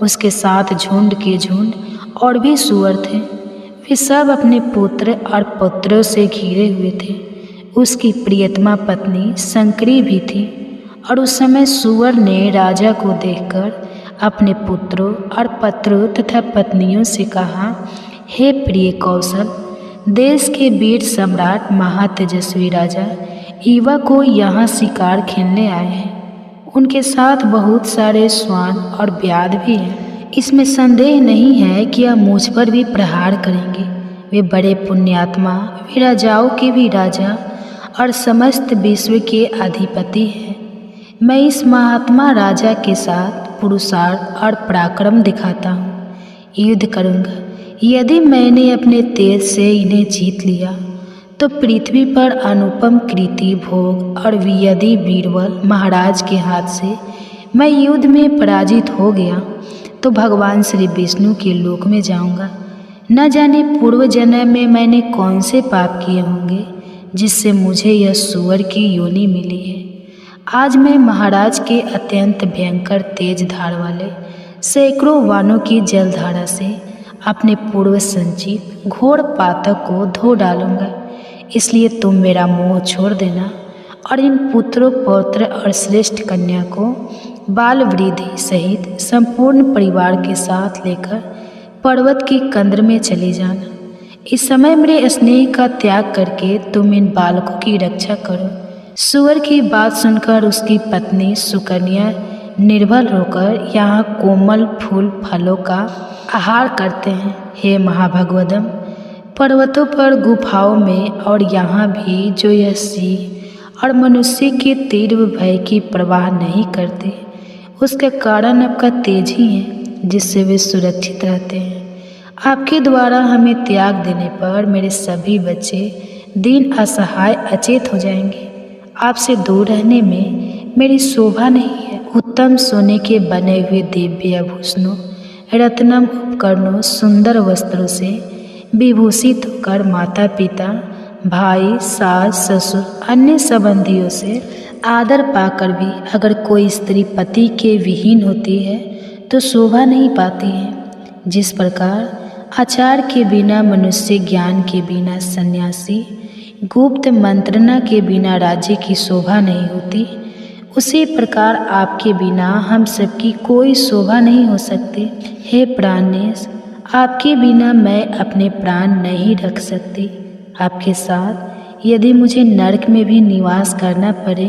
उसके साथ झुंड के झुंड और भी सूअर थे। वे सब अपने पुत्र और पुत्रों से घिरे हुए थे। उसकी प्रियतमा पत्नी शंकरी भी थी। और उस समय सूअर ने राजा को देखकर अपने पुत्रों और पत्रों तथा पत्नियों से कहा, हे प्रिय कौशल, देश के वीर सम्राट महातेजस्वी राजा ईवा को यहाँ शिकार खेलने आए हैं। उनके साथ बहुत सारे श्वान और व्याध भी हैं। इसमें संदेह नहीं है कि यह मुझ पर भी प्रहार करेंगे। वे बड़े पुण्यात्मा, वे राजाओं के भी राजा और समस्त विश्व के अधिपति हैं। मैं इस महात्मा राजा के साथ पुरुषार्थ और पराक्रम दिखाता हूँ। युद्ध करूँगा। यदि मैंने अपने तेज से इन्हें जीत लिया तो पृथ्वी पर अनुपम कृति भोग, और यदि बीरबल महाराज के हाथ से मैं युद्ध में पराजित हो गया तो भगवान श्री विष्णु के लोक में जाऊंगा। न जाने पूर्व जन्म में मैंने कौन से पाप किए होंगे जिससे मुझे यह सूअर की योनि मिली है। आज मैं महाराज के अत्यंत भयंकर तेज धार वाले सैकड़ों वानों की जलधारा से अपने पूर्व संचित घोर पातक को धो डालूंगा। इसलिए तुम मेरा मोह छोड़ देना और इन पुत्रों पौत्र और श्रेष्ठ कन्या को बाल वृद्धि सहित संपूर्ण परिवार के साथ लेकर पर्वत की कंद्र में चले जाना। इस समय मेरे स्नेह का त्याग करके तुम इन बालकों की रक्षा करो। सुअर की बात सुनकर उसकी पत्नी सुकन्या निर्भल होकर यहाँ कोमल फूल फलों का आहार करते हैं। हे महाभगवदम, पर्वतों पर, गुफाओं में और यहाँ भी जो यह सिंह और मनुष्य के तीव्र भय की परवाह नहीं करते, उसका कारण आपका तेज ही है जिससे वे सुरक्षित रहते हैं। आपके द्वारा हमें त्याग देने पर मेरे सभी बच्चे दीन असहाय अचेत हो जाएंगे। आपसे दूर रहने में मेरी शोभा नहीं है। उत्तम सोने के बने हुए दिव्य आभूषणों, रत्नम उपकरणों, सुंदर वस्त्रों से विभूषित होकर माता पिता, भाई, सास, ससुर, अन्य संबंधियों से आदर पाकर भी अगर कोई स्त्री पति के विहीन होती है तो शोभा नहीं पाती है। जिस प्रकार आचार के बिना मनुष्य, ज्ञान के बिना सन्यासी, गुप्त मंत्रणा के बिना राज्य की शोभा नहीं होती, उसी प्रकार आपके बिना हम सबकी कोई शोभा नहीं हो सकती। हे प्राणेश, आपके बिना मैं अपने प्राण नहीं रख सकती। आपके साथ यदि मुझे नरक में भी निवास करना पड़े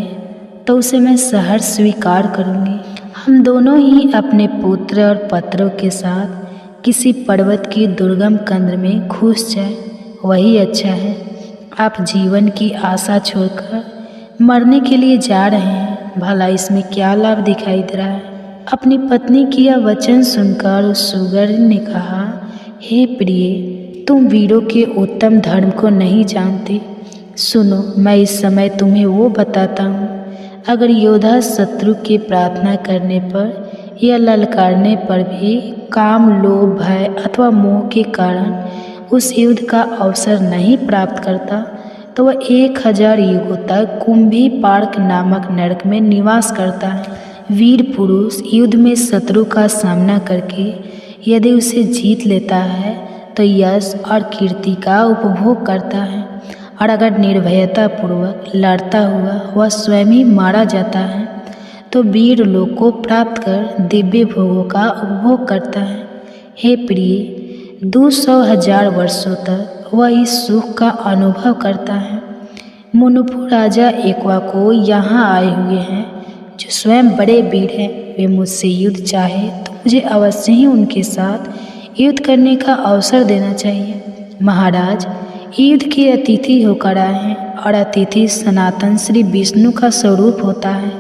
तो उसे मैं सहर्ष स्वीकार करूँगी। हम दोनों ही अपने पुत्र और पत्रों के साथ किसी पर्वत की दुर्गम कंद्र में घुस जाए, वही अच्छा है। आप जीवन की आशा छोड़कर मरने के लिए जा रहे हैं, भला इसमें क्या लाभ दिखाई दे रहा है? अपनी पत्नी की यह वचन सुनकर उस सुगर ने कहा, हे प्रिय, तुम वीरों के उत्तम धर्म को नहीं जानती। सुनो, मैं इस समय तुम्हें वो बताता हूँ। अगर योद्धा शत्रु के प्रार्थना करने पर या ललकारने पर भी काम, लोभ, भय अथवा मोह के कारण उस युद्ध का अवसर नहीं प्राप्त करता तो वह 1000 युगों तक कुंभी पार्क नामक नरक में निवास करता है। वीर पुरुष युद्ध में शत्रु का सामना करके यदि उसे जीत लेता है तो यश और कीर्ति का उपभोग करता है, और अगर निर्भयता पूर्वक लड़ता हुआ वह स्वयं ही मारा जाता है तो वीर लोक को प्राप्त कर दिव्य भोगों का उपभोग करता है। हे प्रिय, 200,000 वर्षों तक वह इस सुख का अनुभव करता है। मुनुपु राजा एक्वा को यहाँ आए हुए हैं जो स्वयं बड़े वीर हैं। वे मुझसे युद्ध चाहे तो मुझे अवश्य ही उनके साथ युद्ध करने का अवसर देना चाहिए। महाराज, युद्ध के अतिथि होकर आए हैं और अतिथि सनातन श्री विष्णु का स्वरूप होता है,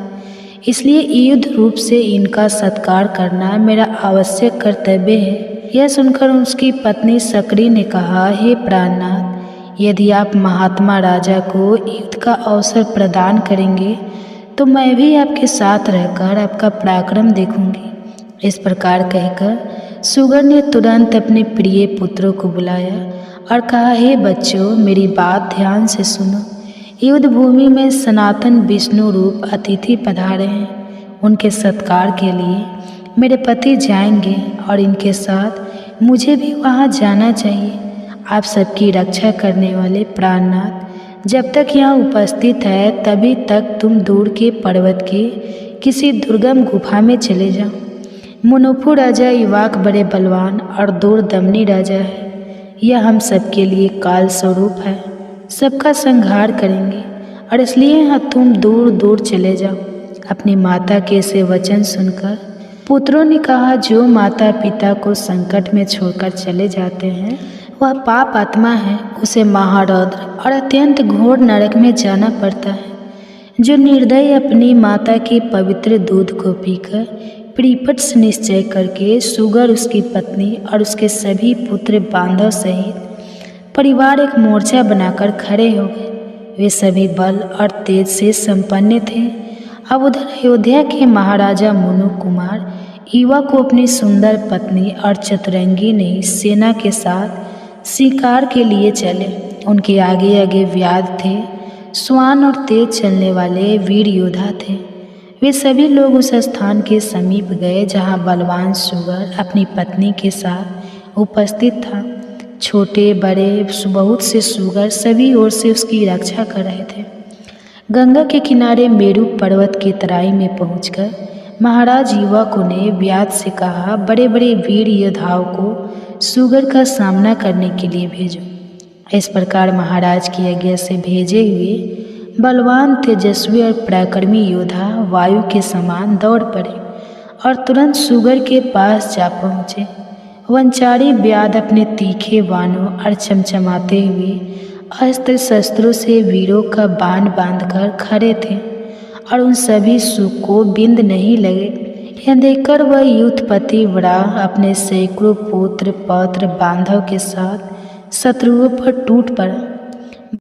इसलिए युद्ध रूप से इनका सत्कार करना मेरा आवश्यक कर्तव्य है। यह सुनकर उसकी पत्नी सकरी ने कहा, हे प्राणनाथ, यदि आप महात्मा राजा को युद्ध का अवसर प्रदान करेंगे तो मैं भी आपके साथ रहकर आपका पराक्रम देखूंगी। इस प्रकार कहकर सुगर ने तुरंत अपने प्रिय पुत्रों को बुलाया और कहा, हे बच्चों, मेरी बात ध्यान से सुनो। युद्ध भूमि में सनातन विष्णु रूप अतिथि पधारे हैं। उनके सत्कार के लिए मेरे पति जाएंगे और इनके साथ मुझे भी वहां जाना चाहिए। आप सबकी रक्षा करने वाले प्राणनाथ जब तक यहाँ उपस्थित है तभी तक तुम दूर के पर्वत के किसी दुर्गम गुफा में चले जाओ। मुनुपु राजा युवाक बड़े बलवान और दूरदमनी राजा है। यह हम सबके लिए काल स्वरूप है, सबका संहार करेंगे और इसलिए तुम दूर दूर चले जाओ। अपनी माता के से वचन सुनकर पुत्रों ने कहा, जो माता पिता को संकट में छोड़कर चले जाते हैं वह पाप आत्मा है, उसे महारौद्र और अत्यंत घोर नरक में जाना पड़ता है। जो निर्दयी अपनी माता के पवित्र दूध को पीकर प्रीपट से निश्चय करके सुगर, उसकी पत्नी और उसके सभी पुत्र बांधव सहित परिवार एक मोर्चा बनाकर खड़े हो गए। वे सभी बल और तेज से संपन्न थे। अब उधर अयोध्या के महाराजा मुनु कुमार युवा को अपनी सुंदर पत्नी और चतुरंगिनी सेना के साथ शिकार के लिए चले। उनके आगे आगे व्याध थे, श्वान और तेज चलने वाले वीर योद्धा थे। वे सभी लोग उस स्थान के समीप गए जहाँ बलवान सुगर अपनी पत्नी के साथ उपस्थित था। छोटे बड़े बहुत से सुगर सभी ओर से उसकी रक्षा कर रहे थे। गंगा के किनारे मेरू पर्वत की तराई में पहुंचकर महाराज युवकों ने व्यास से कहा, बड़े बड़े वीर योद्धाओं को सुगर का सामना करने के लिए भेजो। इस प्रकार महाराज की आज्ञा से भेजे हुए बलवान, तेजस्वी और पराक्रमी योद्धा वायु के समान दौड़ पड़े और तुरंत सुगर के पास जा पहुँचे। वंचारी व्याध अपने तीखे बाणों और चमचमाते हुए अस्त्र शस्त्रों से वीरों का बाण बांधकर खड़े थे और उन सभी सुख को बिंद नहीं लगे। यह देखकर वह युद्धपति वराह अपने सैकड़ों पुत्र पौत्र बांधव के साथ शत्रुओं पर टूट पड़ा